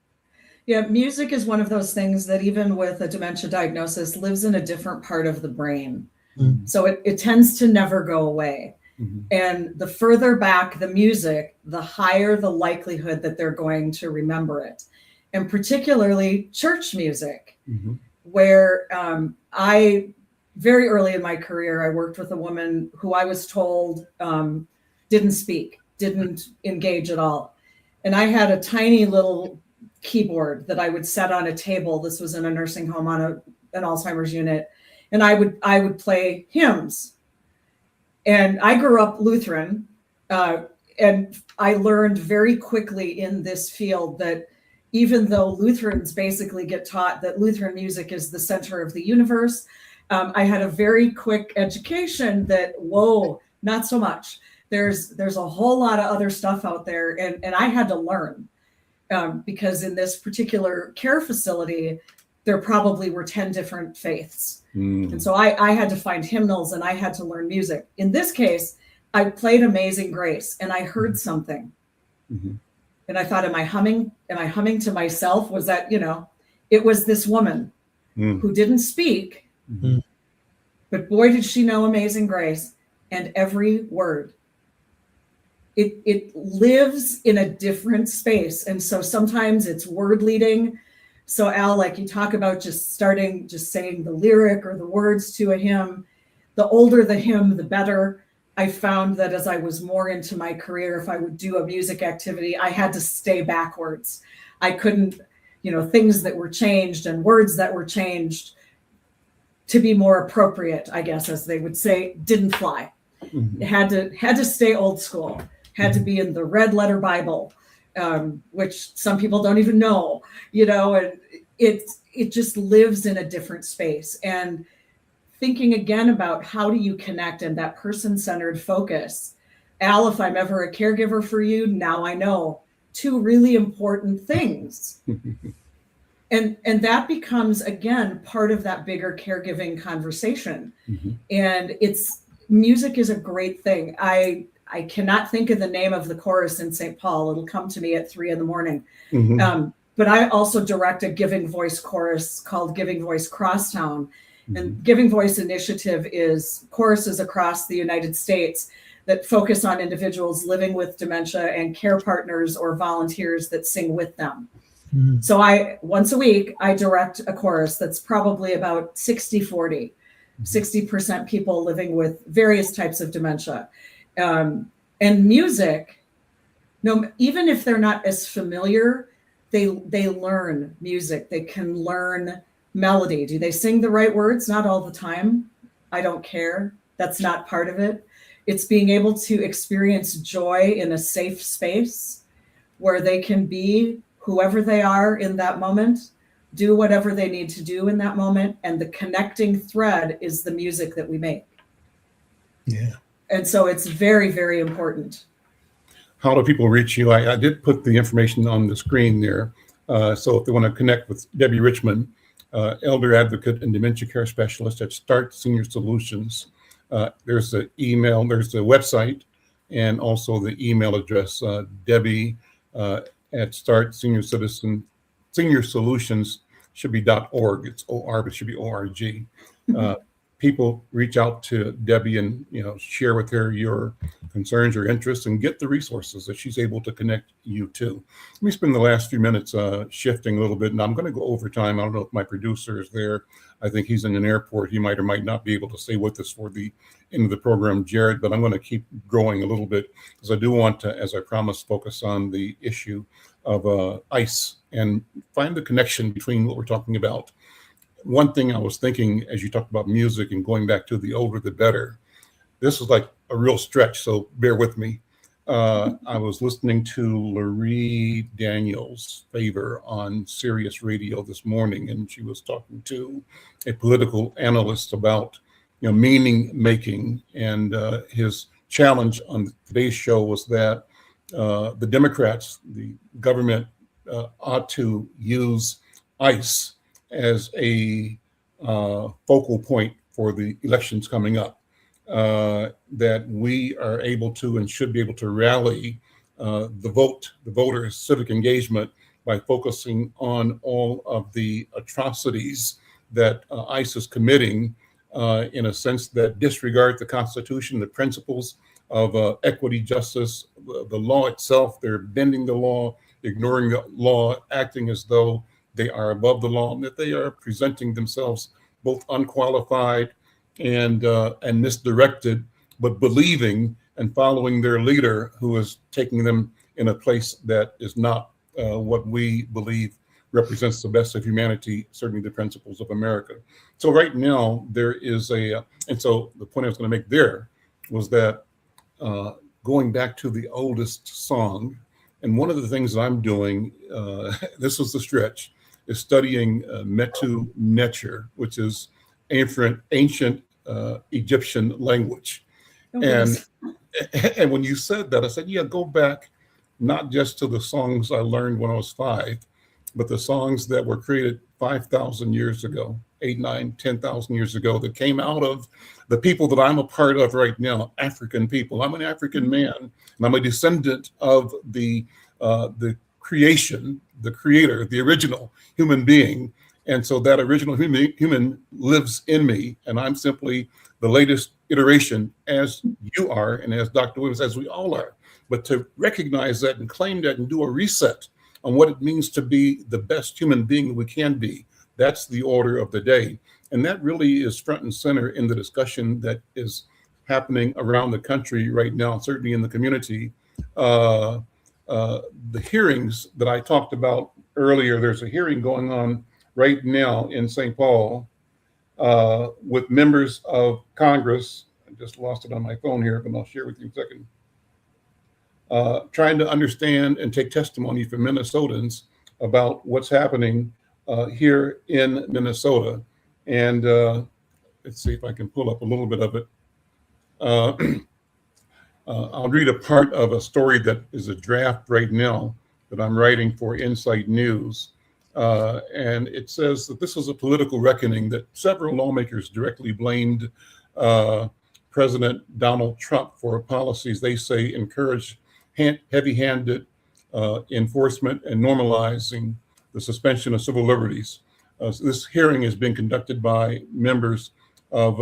Yeah, music is one of those things that even with a dementia diagnosis lives in a different part of the brain. Mm-hmm. So it tends to never go away. Mm-hmm. And the further back the music, the higher the likelihood that they're going to remember it. And particularly church music, Mm-hmm. where I, very early in my career, I worked with a woman who I was told didn't speak, didn't engage at all. And I had a tiny little keyboard that I would set on a table. This was in a nursing home on an Alzheimer's unit. And I would play hymns. And I grew up Lutheran, and I learned very quickly in this field that even though Lutherans basically get taught that Lutheran music is the center of the universe, I had a very quick education that, whoa, not so much. There's a whole lot of other stuff out there, and I had to learn. Because in this particular care facility, there probably were 10 different faiths. Mm. And so I had to find hymnals and I had to learn music. In this case, I played Amazing Grace and I heard something. Mm-hmm. And I thought, am I humming to myself? Was that, it was this woman who didn't speak, Mm-hmm. but boy, did she know Amazing Grace and every word. It lives in a different space. And so sometimes it's word leading. So Al, like you talk about just saying the lyric or the words to a hymn, the older the hymn, the better. I found that as I was more into my career, if I would do a music activity, I had to stay backwards. I couldn't, things that were changed and words that were changed to be more appropriate, I guess, as they would say, didn't fly. Mm-hmm. It had to stay old school. Had to be in the red letter Bible, which some people don't even know, and it just lives in a different space. And thinking again about how do you connect and that person-centered focus. Al, if I'm ever a caregiver for you, now I know 2 really important things. And that becomes, again, part of that bigger caregiving conversation. Mm-hmm. And music is a great thing. I cannot think of the name of the chorus in St. Paul. It'll come to me at 3 a.m. Mm-hmm. But I also direct a Giving Voice chorus called Giving Voice Crosstown. Mm-hmm. And Giving Voice Initiative is choruses across the United States that focus on individuals living with dementia and care partners or volunteers that sing with them. Mm-hmm. So once a week, I direct a chorus that's probably about 60-40, 60% people living with various types of dementia. And music, even if they're not as familiar, they learn music. They can learn melody. Do they sing the right words? Not all the time. I don't care. That's not part of it. It's being able to experience joy in a safe space where they can be whoever they are in that moment, do whatever they need to do in that moment. And the connecting thread is the music that we make. Yeah. And so it's very, very important. How do people reach you? I did put the information on the screen there. So if they want to connect with Debbie Richman, elder advocate and dementia care specialist at Start Senior Solutions, there's the email, there's the website, and also the email address, Debbie at Start Senior Solutions should be .org. It's OR, but it should be ORG. people reach out to Debbie and share with her your concerns or interests and get the resources that she's able to connect you to. Let me spend the last few minutes shifting a little bit, and I'm going to go over time. I don't know if my producer is there. I think he's in an airport. He might or might not be able to stay with us for the end of the program, Jared, but I'm going to keep growing a little bit because I do want to, as I promised, focus on the issue of ICE and find the connection between what we're talking about. One thing I was thinking as you talked about music and going back to the older the better, this was like a real stretch, so bear with me. I was listening to Laurie Daniels' Favor on Sirius Radio this morning, and she was talking to a political analyst about meaning making, and his challenge on today's show was that the Democrats, the government, ought to use ICE as a focal point for the elections coming up. That we are able to and should be able to rally the voters' civic engagement by focusing on all of the atrocities that ICE is committing in a sense that disregard the Constitution, the principles of equity, justice, the law itself. They're bending the law, ignoring the law, acting as though they are above the law, and that they are presenting themselves both unqualified and misdirected, but believing and following their leader, who is taking them in a place that is not what we believe represents the best of humanity, certainly the principles of America. So right now there is and so the point I was going to make there was that going back to the oldest song, and one of the things that I'm doing, this was the stretch, is studying Metu Neter, which is ancient Egyptian language. And when you said that, I said, yeah, go back not just to the songs I learned when I was 5, but the songs that were created 5,000 years ago, 8, 9, 10,000 years ago, that came out of the people that I'm a part of right now, African people. I'm an African man, and I'm a descendant of the creation, the creator, the original human being. And so that original human lives in me, and I'm simply the latest iteration, as you are, and as Dr. Williams, as we all are. But to recognize that and claim that and do a reset on what it means to be the best human being we can be, that's the order of the day. And that really is front and center in the discussion that is happening around the country right now, certainly in the community. The hearings that I talked about earlier, there's a hearing going on right now in St. Paul with members of Congress. I just lost it on my phone here, but I'll share with you in a second. Trying to understand and take testimony from Minnesotans about what's happening here in Minnesota. And let's see if I can pull up a little bit of it. I'll read a part of a story that is a draft right now that I'm writing for Insight News. And it says that this was a political reckoning that several lawmakers directly blamed President Donald Trump for policies they say encourage heavy-handed enforcement and normalizing the suspension of civil liberties. So this hearing is being conducted by members of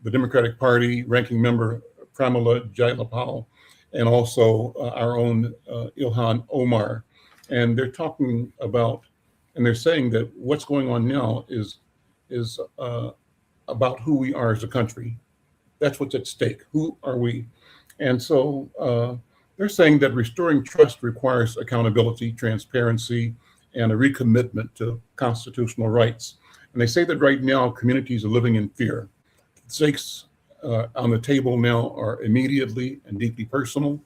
the Democratic Party, ranking member Pramila Jayapal, and also our own Ilhan Omar. And they're talking about, and they're saying that what's going on now is about who we are as a country. That's what's at stake. Who are we? And so they're saying that restoring trust requires accountability, transparency, and a recommitment to constitutional rights. And they say that right now communities are living in fear. The stakes on the table now are immediately and deeply personal.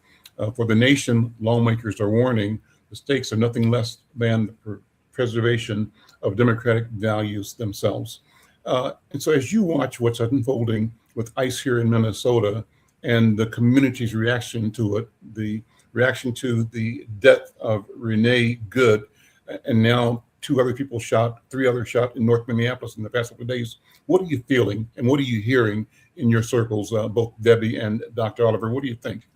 For the nation, lawmakers are warning the stakes are nothing less than the preservation of democratic values themselves. And so as you watch what's unfolding with ICE here in Minnesota and the community's reaction to it, the reaction to the death of Renee Good, and now 2 other people shot, 3 others shot in North Minneapolis in the past couple of days, what are you feeling and what are you hearing in your circles, both Debbie and Dr. Oliver? What do you think?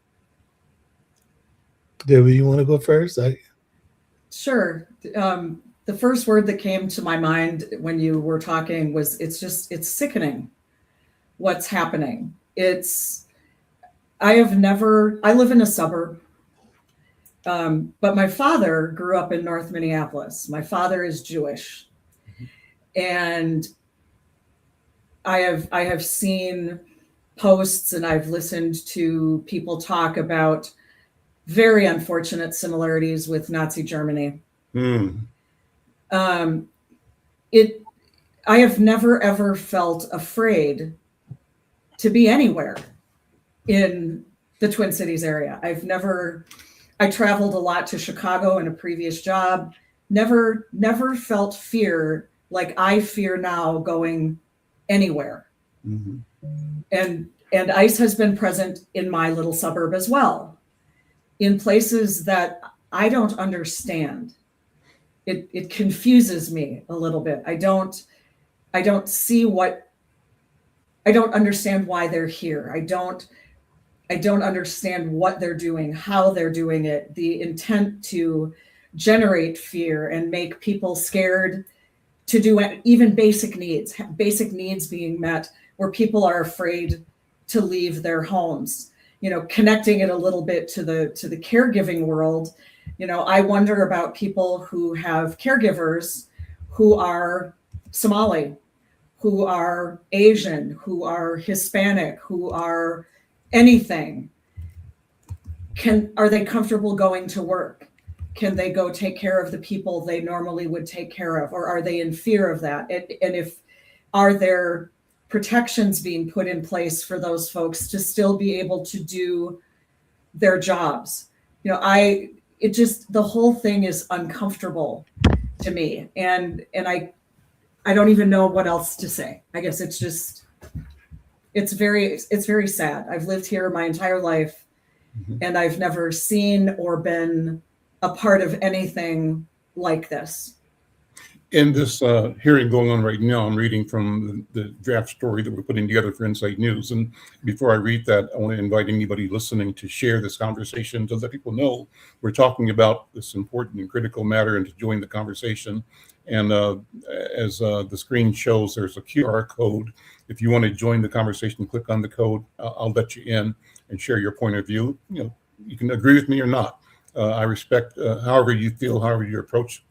Debbie, you want to go first? Sure. The first word that came to my mind when you were talking was it's sickening. what's happening. I live in a suburb, but my father grew up in North Minneapolis. My father is Jewish. And I have seen posts and I've listened to people talk about very unfortunate similarities with Nazi Germany. I have never ever felt afraid to be anywhere in the Twin Cities area. I traveled a lot to Chicago in a previous job. Never felt fear like I fear now going anywhere. Mm-hmm. And ICE has been present in my little suburb as well, in places that I don't understand. It confuses me a little bit. I don't understand why they're here. I don't understand what they're doing, how they're doing it, the intent to generate fear and make people scared to do even basic needs being met, where people are afraid to leave their homes. Connecting it a little bit to the caregiving world, I wonder about people who have caregivers who are Somali, who are Asian, who are Hispanic, who are anything. Are they comfortable going to work? Can they go take care of the people they normally would take care of? Or are they in fear of that? And are there protections being put in place for those folks to still be able to do their jobs? The whole thing is uncomfortable to me. And I don't even know what else to say. I guess it's very sad. I've lived here my entire life, and I've never seen or been a part of anything like this. In this hearing going on right now, I'm reading from the draft story that we're putting together for Insight News. And before I read that, I want to invite anybody listening to share this conversation to let people know we're talking about this important and critical matter and to join the conversation. And as the screen shows, there's a QR code. If you want to join the conversation, click on the code. I'll let you in and share your point of view. You can agree with me or not. I respect however you feel, however you approach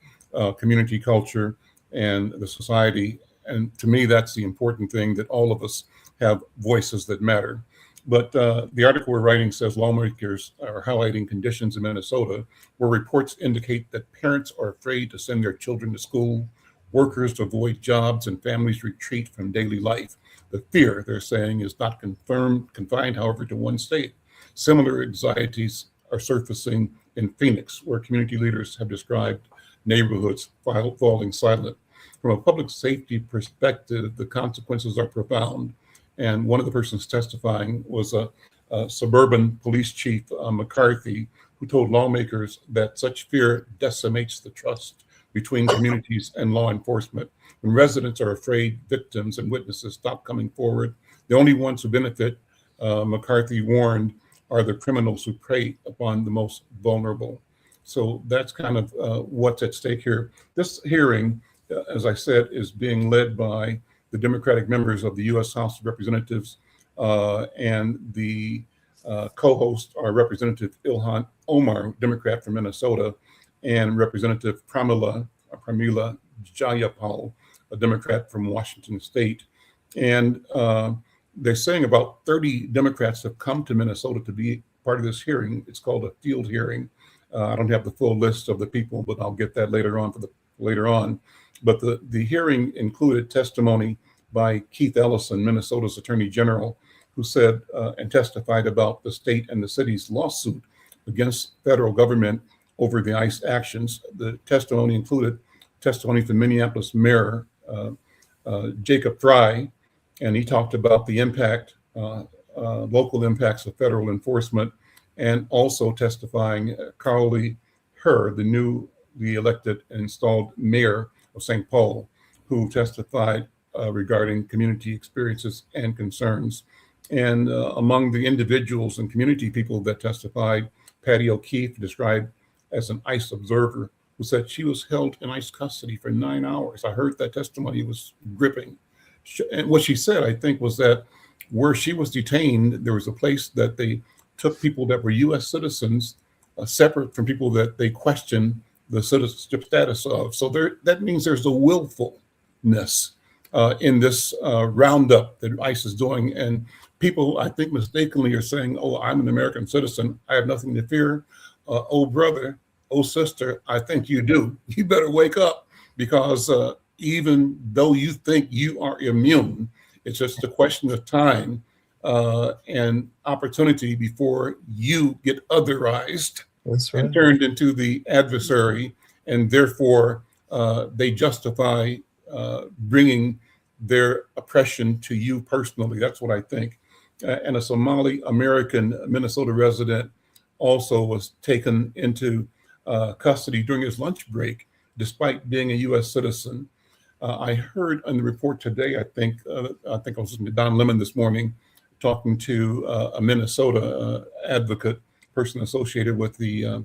community culture and the society. And to me, that's the important thing, that all of us have voices that matter. But the article we're writing says lawmakers are highlighting conditions in Minnesota where reports indicate that parents are afraid to send their children to school, workers avoid jobs, and families retreat from daily life. The fear, they're saying, is not confined, however, to one state. Similar anxieties are surfacing in Phoenix, where community leaders have described neighborhoods falling silent. From a public safety perspective, the consequences are profound. And one of the persons testifying was a suburban police chief, McCarthy, who told lawmakers that such fear decimates the trust between communities and law enforcement. When residents are afraid, victims and witnesses stop coming forward. The only ones who benefit, McCarthy warned, are the criminals who prey upon the most vulnerable. So that's kind of what's at stake here. This hearing, as I said, is being led by the Democratic members of the U.S. House of Representatives, and the co-hosts are Representative Ilhan Omar, Democrat from Minnesota, and Representative Pramila Jayapal, a Democrat from Washington State. And they're saying about 30 Democrats have come to Minnesota to be part of this hearing. It's called a field hearing. I don't have the full list of the people, but I'll get that later on. But the hearing included testimony by Keith Ellison, Minnesota's Attorney General, who said and testified about the state and the city's lawsuit against federal government over the ICE actions. The testimony included testimony from Minneapolis Mayor Jacob Fry, and he talked about the impact, local impacts of federal enforcement, and also testifying Carly Herr, the newly elected and installed mayor of St. Paul, who testified regarding community experiences and concerns. And among the individuals and community people that testified, Patty O'Keefe, described as an ICE observer, who said she was held in ICE custody for 9 hours. I heard that testimony. It was gripping. And what she said, I think, was that where she was detained, there was a place that they took people that were U.S. citizens, separate from people that they questioned the citizenship status of. So that means there's a willfulness in this roundup that ICE is doing. And people, I think, mistakenly are saying, oh, I'm an American citizen, I have nothing to fear. Oh, brother, oh, sister, I think you do. You better wake up, because even though you think you are immune, it's just a question of time and opportunity before you get otherized. That's right. And turned into the adversary, and therefore they justify bringing their oppression to you personally. That's what I think. And a Somali American Minnesota resident also was taken into custody during his lunch break, despite being a U.S. citizen. I heard in the report today, I think I was listening to Don Lemon this morning, talking to a Minnesota advocate, person associated with the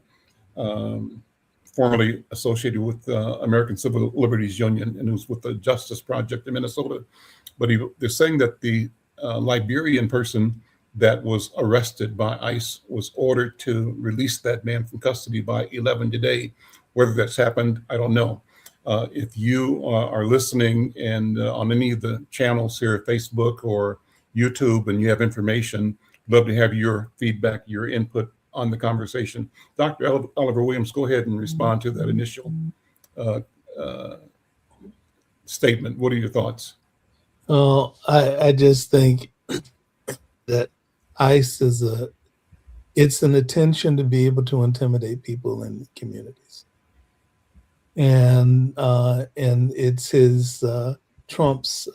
formerly associated with American Civil Liberties Union, and who's with the Justice Project in Minnesota. But they're saying that the Liberian person that was arrested by ICE was ordered to release that man from custody by 11 today. Whether that's happened, I don't know. If you are listening and on any of the channels here, Facebook or YouTube, and you have information, love to have your feedback, your input on the conversation. Dr. Oliver Williams, go ahead and respond to that initial statement. What are your thoughts? I just think that ICE it's an intention to be able to intimidate people in communities. And it's his Trump's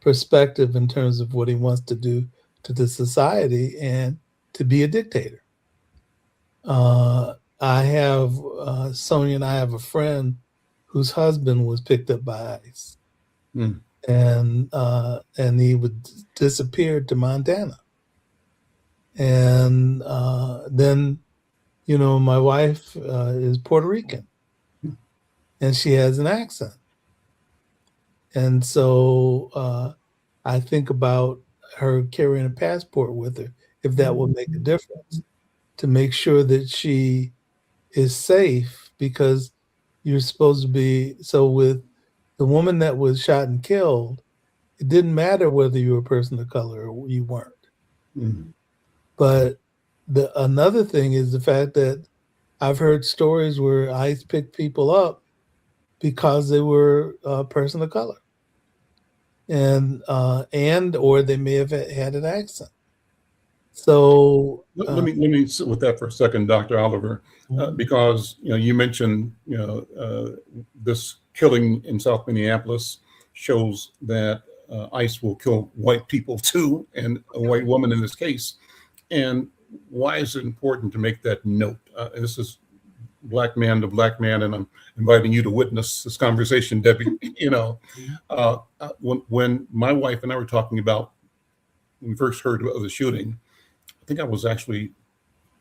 perspective in terms of what he wants to do to the society and to be a dictator. I have Sonia and I have a friend whose husband was picked up by ICE, and he disappeared to Montana. And then, my wife is Puerto Rican, and she has an accent. And so I think about her carrying a passport with her, if that will make a difference, to make sure that she is safe, because you're supposed to be. So with the woman that was shot and killed, it didn't matter whether you were a person of color or you weren't. Mm-hmm. But another thing is the fact that I've heard stories where ICE picked people up because they were a person of color, and or they may have had an accent. So let me sit with that for a second, Dr. Oliver, because you mentioned this killing in South Minneapolis shows that ICE will kill white people too, and a white woman in this case. And why is it important to make that note? This is black man to black man, and I'm inviting you to witness this conversation, Debbie. When my wife and I were talking about, when we first heard of the shooting, I think I was actually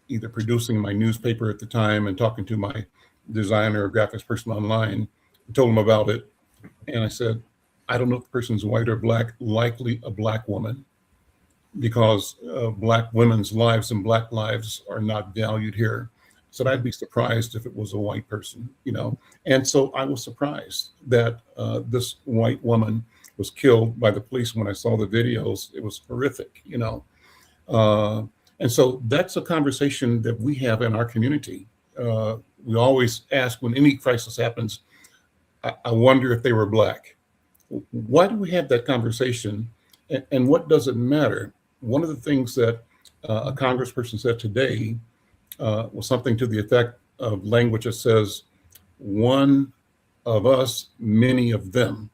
either producing my newspaper at the time and talking to my designer or graphics person online. I told him about it, and I said, I don't know if the person's white or black, likely a black woman, because black women's lives and black lives are not valued here. So I'd be surprised if it was a white person, And so I was surprised that this white woman was killed by the police. When I saw the videos, it was horrific, And so that's a conversation that we have in our community. We always ask, when any crisis happens, I wonder if they were black. Why do we have that conversation? And what does it matter? One of the things that a congressperson said today was something to the effect of language that says, one of us, many of them.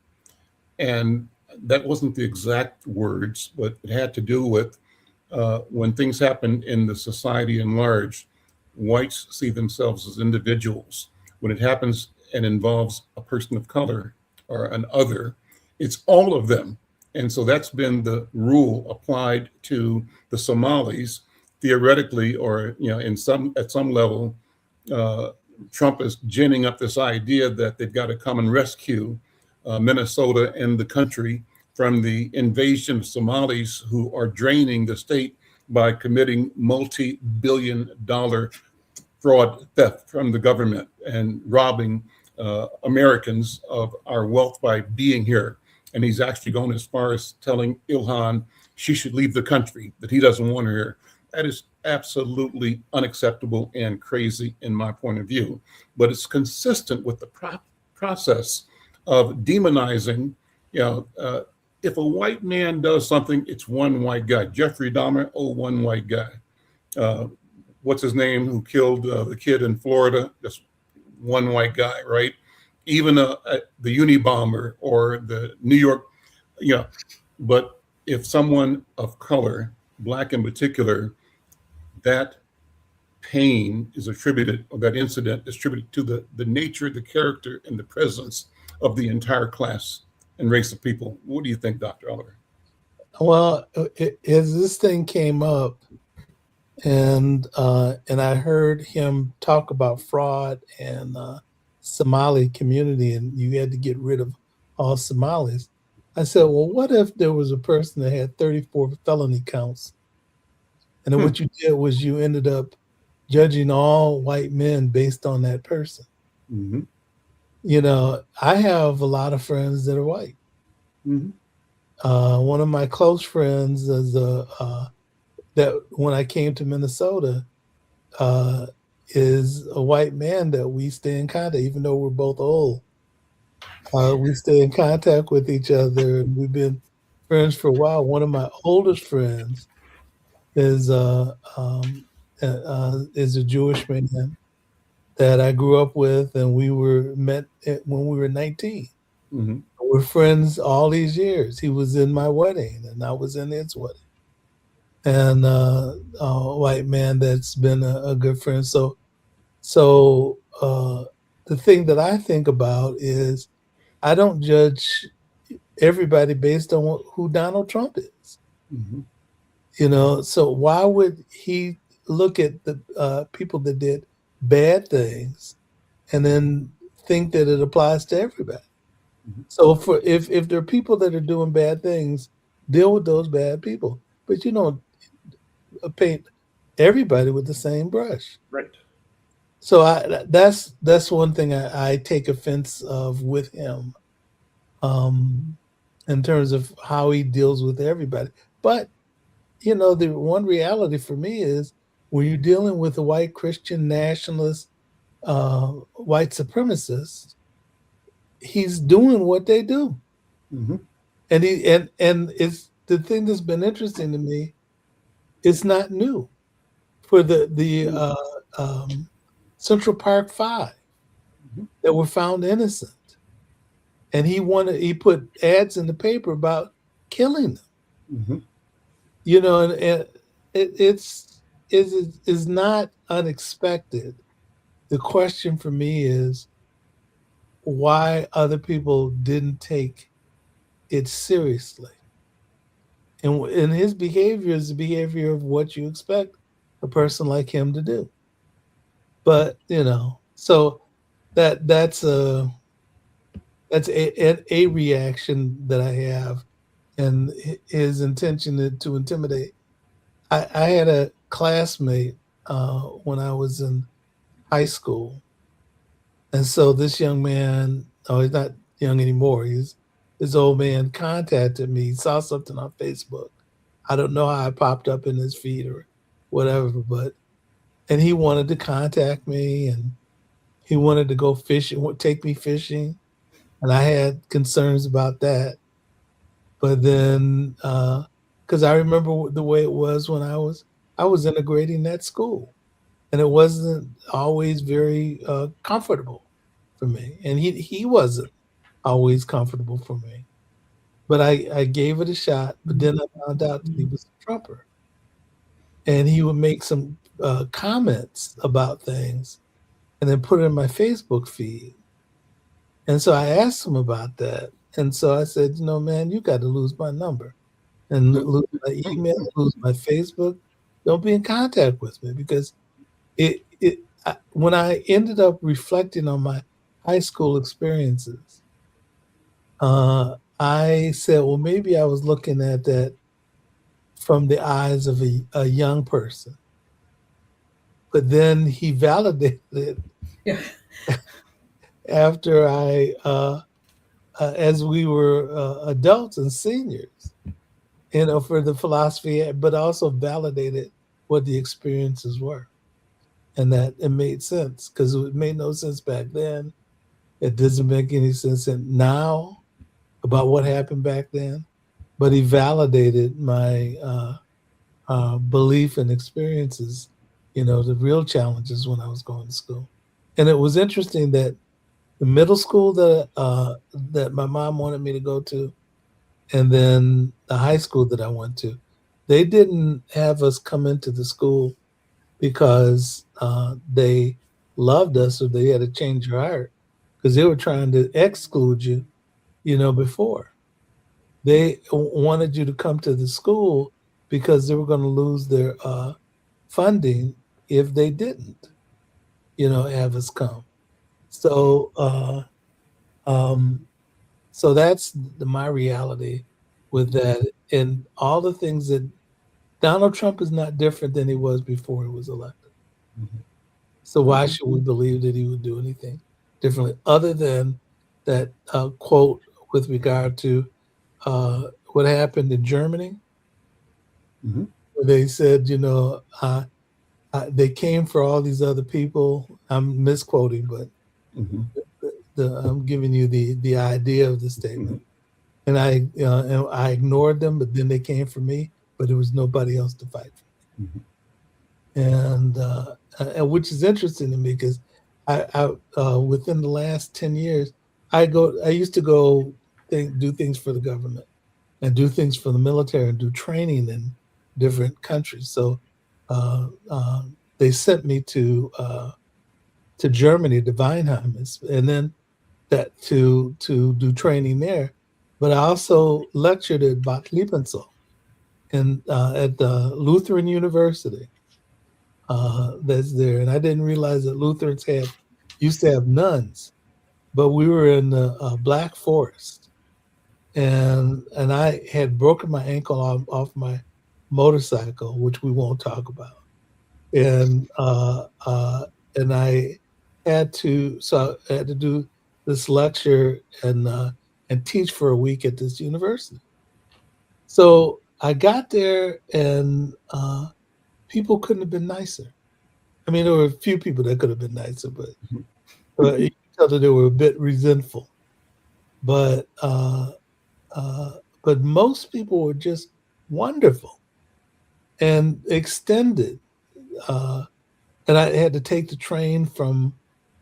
And that wasn't the exact words, but it had to do with when things happen in the society in large, whites see themselves as individuals. When it happens and involves a person of color or an other, it's all of them. And so that's been the rule applied to the Somalis, theoretically, or at some level. Trump is ginning up this idea that they've got to come and rescue Minnesota and the country from the invasion of Somalis who are draining the state by committing multi-billion-dollar fraud theft from the government and robbing Americans of our wealth by being here. And he's actually gone as far as telling Ilhan she should leave the country, that he doesn't want her here. That is absolutely unacceptable and crazy in my point of view. But it's consistent with the process of demonizing, if a white man does something, it's one white guy. Jeffrey Dahmer, one white guy. What's his name, who killed the kid in Florida? Just one white guy, right? Even the Unabomber or the New York, But if someone of color, Black in particular, that pain is attributed, or that incident is attributed to the nature, the character, and the presence of the entire class and race of people. What do you think, Dr. Oliver? Well, as this thing came up, and I heard him talk about fraud and Somali community, and you had to get rid of all Somalis. I said, well, what if there was a person that had 34 felony counts, and then what you did was you ended up judging all white men based on that person? Mm-hmm. I have a lot of friends that are white. Mm-hmm. One of my close friends is that when I came to Minnesota is a white man that we stay in contact, even though we're both old. We stay in contact with each other, and we've been friends for a while. One of my oldest friends is a Jewish man that I grew up with, and we met when we were 19. Mm-hmm. We're friends all these years. He was in my wedding, and I was in his wedding. And a white man that's been a good friend. So the thing that I think about is I don't judge everybody based on who Donald Trump is. Mm-hmm. So why would he look at the people that did bad things and then think that it applies to everybody? Mm-hmm. So if there are people that are doing bad things, deal with those bad people. But paint everybody with the same brush. Right. So that's one thing I take offense of with him, in terms of how he deals with everybody. But the one reality for me is when you're dealing with a white Christian nationalist, white supremacist, he's doing what they do. Mm-hmm. And it's the thing that's been interesting to me. It's not new for the Central Park Five that were found innocent, and he put ads in the paper about killing them. Mm-hmm. And it's not unexpected. The question for me is why other people didn't take it seriously. And his behavior is the behavior of what you expect a person like him to do. But so that's a reaction that I have, and his intention to intimidate. I had a classmate when I was in high school, and so this young man, he's not young anymore. This old man contacted me. He saw something on Facebook. I don't know how it popped up in his feed or whatever, and he wanted to contact me, and he wanted to go fishing, take me fishing, and I had concerns about that. But then, because I remember the way it was when I was integrating that school, and it wasn't always very comfortable for me, and he wasn't always comfortable for me. But I gave it a shot. But then I found out that he was a Trumper, and he would make some comments about things, and then put it in my Facebook feed. And so I asked him about that. And so I said, man, you got to lose my number and lose my email, lose my Facebook. Don't be in contact with me, because when I ended up reflecting on my high school experiences, I said, well, maybe I was looking at that from the eyes of a young person. But then he validated it Yeah. after as we were adults and seniors, for the philosophy, but also validated what the experiences were. And that it made sense, because it made no sense back then. It doesn't make any sense now about what happened back then. But he validated my belief and experiences, the real challenges when I was going to school. And it was interesting that the middle school that my mom wanted me to go to, and then the high school that I went to, they didn't have us come into the school because they loved us or they had to change your heart, because they were trying to exclude you, before. They wanted you to come to the school because they were going to lose their funding if they didn't, have us come. So, so that's my reality with that, and all the things that Donald Trump is not different than he was before he was elected. Mhm. So why should we believe that he would do anything differently, other than that quote with regard to what happened in Germany? Mhm. Where they said, they came for all these other people. I'm misquoting, but Mhm. I'm giving you the idea of the statement. And I ignored them, but then they came for me, but there was nobody else to fight for. Mhm. And which is interesting to me, because I within the last 10 years, I used to go do things for the government and do things for the military and do training in different countries. So they sent me to Germany, to Weinheim, and then that to do training there. But I also lectured at Bad Lippensee at the Lutheran University. That's there, and I didn't realize that Lutherans used to have nuns, but we were in the Black Forest, and I had broken my ankle off my motorcycle, which we won't talk about, and I I had to do this lecture and teach for a week at this university. So I got there, and people couldn't have been nicer. I mean, there were a few people that could have been nicer, but you could tell that they were a bit resentful. But but most people were just wonderful and extended. And I had to take the train from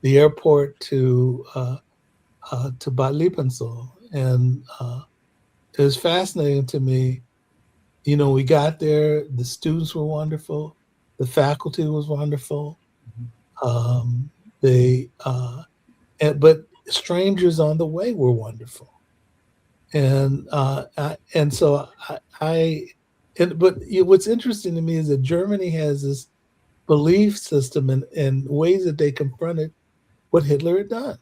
the airport to Bad Lippensee, and it was fascinating to me. We got there. The students were wonderful. The faculty was wonderful. Um, they but strangers on the way were wonderful, and so what's interesting to me is that Germany has this belief system and ways that they confronted what Hitler had done,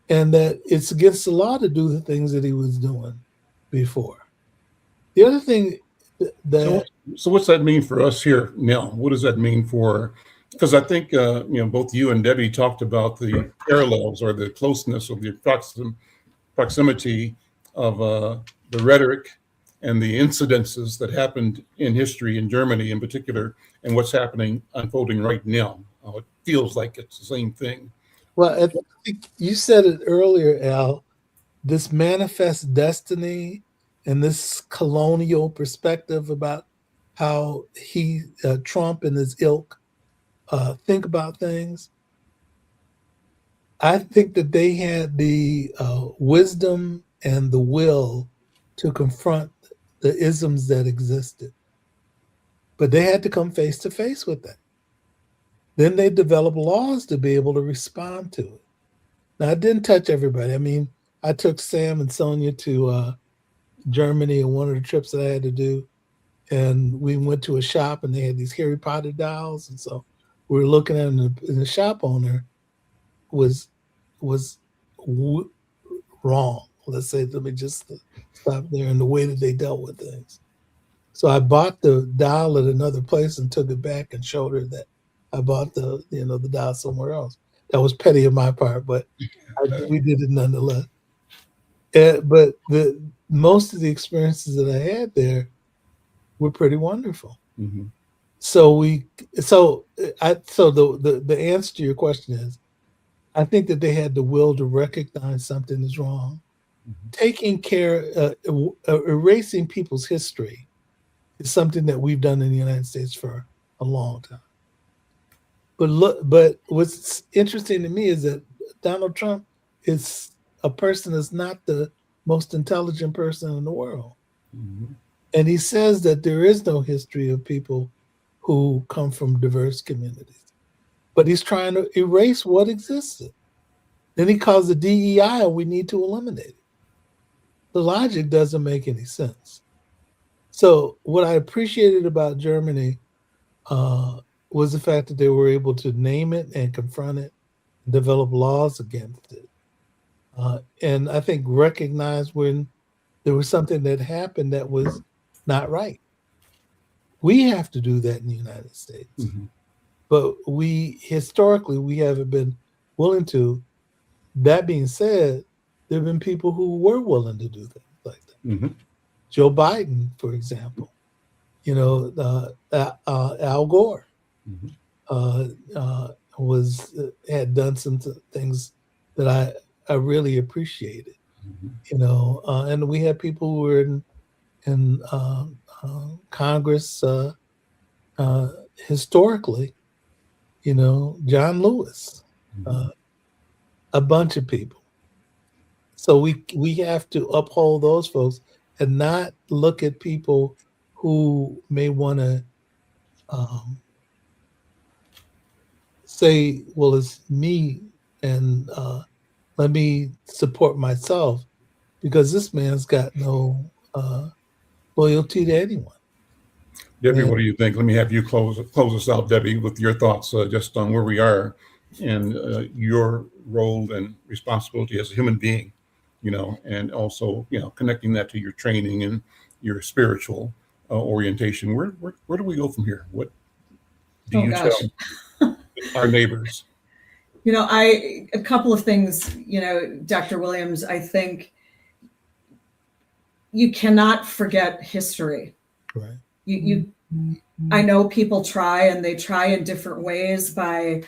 and that it's against the law to do the things that he was doing before. The other thing So, that so what's that mean for us here now? What does that mean for? Because I think both you and Debbie talked about the parallels or the closeness or the proximity of the rhetoric and the incidences that happened in history in Germany in particular, and what's happening unfolding right now. It feels like it's the same thing. well, I think you said it earlier, Al. This manifest destiny and this colonial perspective about how Trump and his ilk think about things. I think that they had the wisdom and the will to confront the isms that existed, but they had to come face to face with that. Then they developed laws to be able to respond to it. Now, it didn't touch everybody. I mean, I took Sam and Sonia to Germany on one of the trips that I had to do, and we went to a shop and they had these Harry Potter dolls, and so we were looking at them, and the shop owner was wrong, Let's say, let me just stop there, and the way that they dealt with things. So I bought the dial at another place and took it back and showed her that I bought the dial somewhere else. That was petty on my part, but we did it nonetheless. But most of the experiences that I had there were pretty wonderful. Mm-hmm. So the answer to your question is, I think that they had the will to recognize something is wrong. Mm-hmm. Taking care, erasing people's history is something that we've done in the United States for a long time. But what's interesting to me is that Donald Trump is a person that's not the most intelligent person in the world. Mm-hmm. And he says that there is no history of people who come from diverse communities. But he's trying to erase what existed. Then he calls the DEI and we need to eliminate it. The logic doesn't make any sense. So what I appreciated about Germany was the fact that they were able to name it and confront it, and develop laws against it. And I think recognize when there was something that happened that was not right. We have to do that in the United States. Mm-hmm. But historically, we haven't been willing to. That being said, there have been people who were willing to do things like that. Mm-hmm. Joe Biden, for example, Al Gore mm-hmm. Had done some things that I really appreciated. Mm-hmm. And we had people who were in Congress historically, John Lewis, mm-hmm. A bunch of people. So we have to uphold those folks and not look at people who may want to say, well, it's me and let me support myself, because this man's got no loyalty to anyone. Debbie, what do you think? Let me have you close us out, Debbie, with your thoughts just on where we are and your role and responsibility as a human being, and also, connecting that to your training and your spiritual orientation. Where do we go from here? What do you tell our neighbors? A couple of things, Dr. Williams, I think you cannot forget history. Right. I know people try, and they try in different ways by,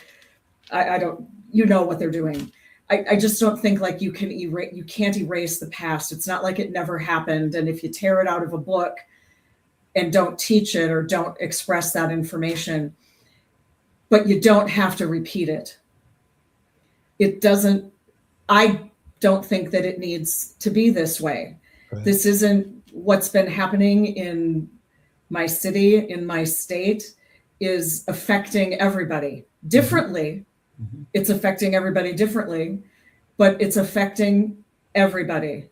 what they're doing. I just don't think like you can't erase the past. It's not like it never happened. And if you tear it out of a book and don't teach it or don't express that information, but you don't have to repeat it. I don't think that it needs to be this way. Right. This isn't what's been happening in my city, in my state, is affecting everybody differently. Mm-hmm. It's affecting everybody differently, but it's affecting everybody.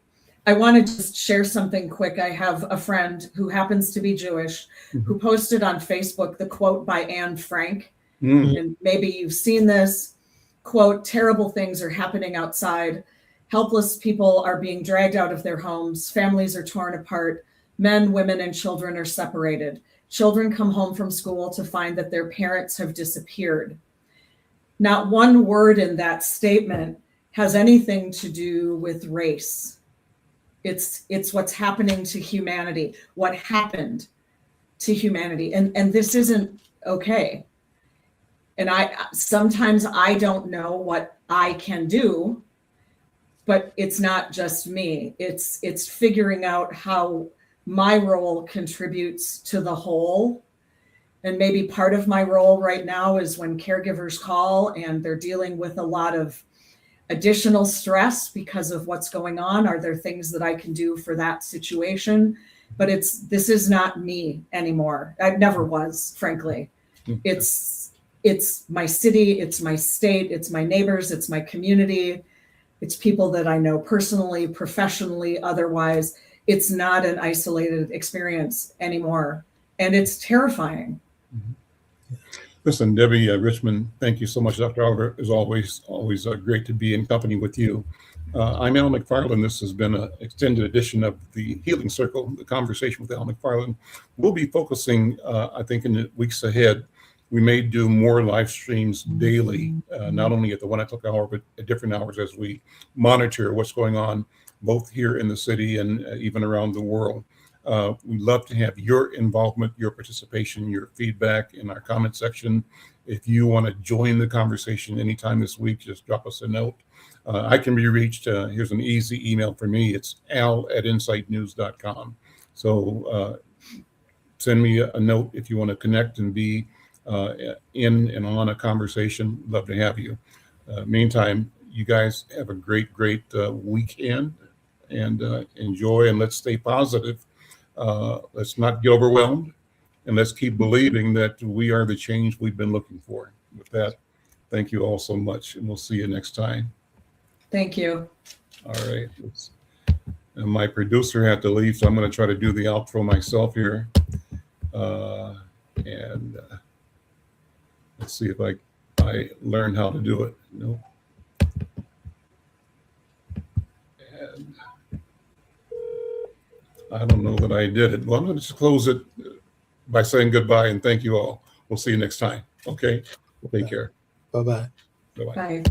I want to just share something quick. I have a friend who happens to be Jewish, mm-hmm. who posted on Facebook the quote by Anne Frank. Mm-hmm. And maybe you've seen this quote: "Terrible things are happening outside. Helpless people are being dragged out of their homes. Families are torn apart. Men, women, and children are separated. Children come home from school to find that their parents have disappeared." Not one word in that statement has anything to do with race. It's what's happening to humanity, what happened to humanity. And this isn't okay. And sometimes I don't know what I can do, but it's not just me. It's figuring out how my role contributes to the whole. And maybe part of my role right now is when caregivers call and they're dealing with a lot of additional stress because of what's going on. Are there things that I can do for that situation? But this is not me anymore. I never was, frankly. It's my city, it's my state, it's my neighbors, it's my community. It's people that I know personally, professionally, otherwise. It's not an isolated experience anymore. And it's terrifying. Mm-hmm. Listen, Debbie Richman, thank you so much. Dr. Oliver, is always great to be in company with you. I'm Al McFarlane. This has been an extended edition of the Healing Circle, the conversation with Al McFarlane. We'll be focusing, I think, in the weeks ahead. We may do more live streams daily, not only at the 1 o'clock hour, but at different hours as we monitor what's going on, both here in the city and even around the world. We'd love to have your involvement, your participation, your feedback in our comment section. If you want to join the conversation anytime this week, just drop us a note. I can be reached. Here's an easy email for me. It's al@insightnews.com. So send me a note if you want to connect and be in and on a conversation. Love to have you. Meantime, you guys have a great weekend, and enjoy, and let's stay positive. Let's not get overwhelmed, and let's keep believing that we are the change we've been looking for. With that, thank you all so much, and we'll see you next time. Thank you. All right. And my producer had to leave, so I'm going to try to do the outro myself here. And let's see if I learn how to do it. No. And I don't know that I did it. Well, I'm going to just close it by saying goodbye and thank you all. We'll see you next time. Okay. Take care. Bye-bye. Bye-bye. Bye.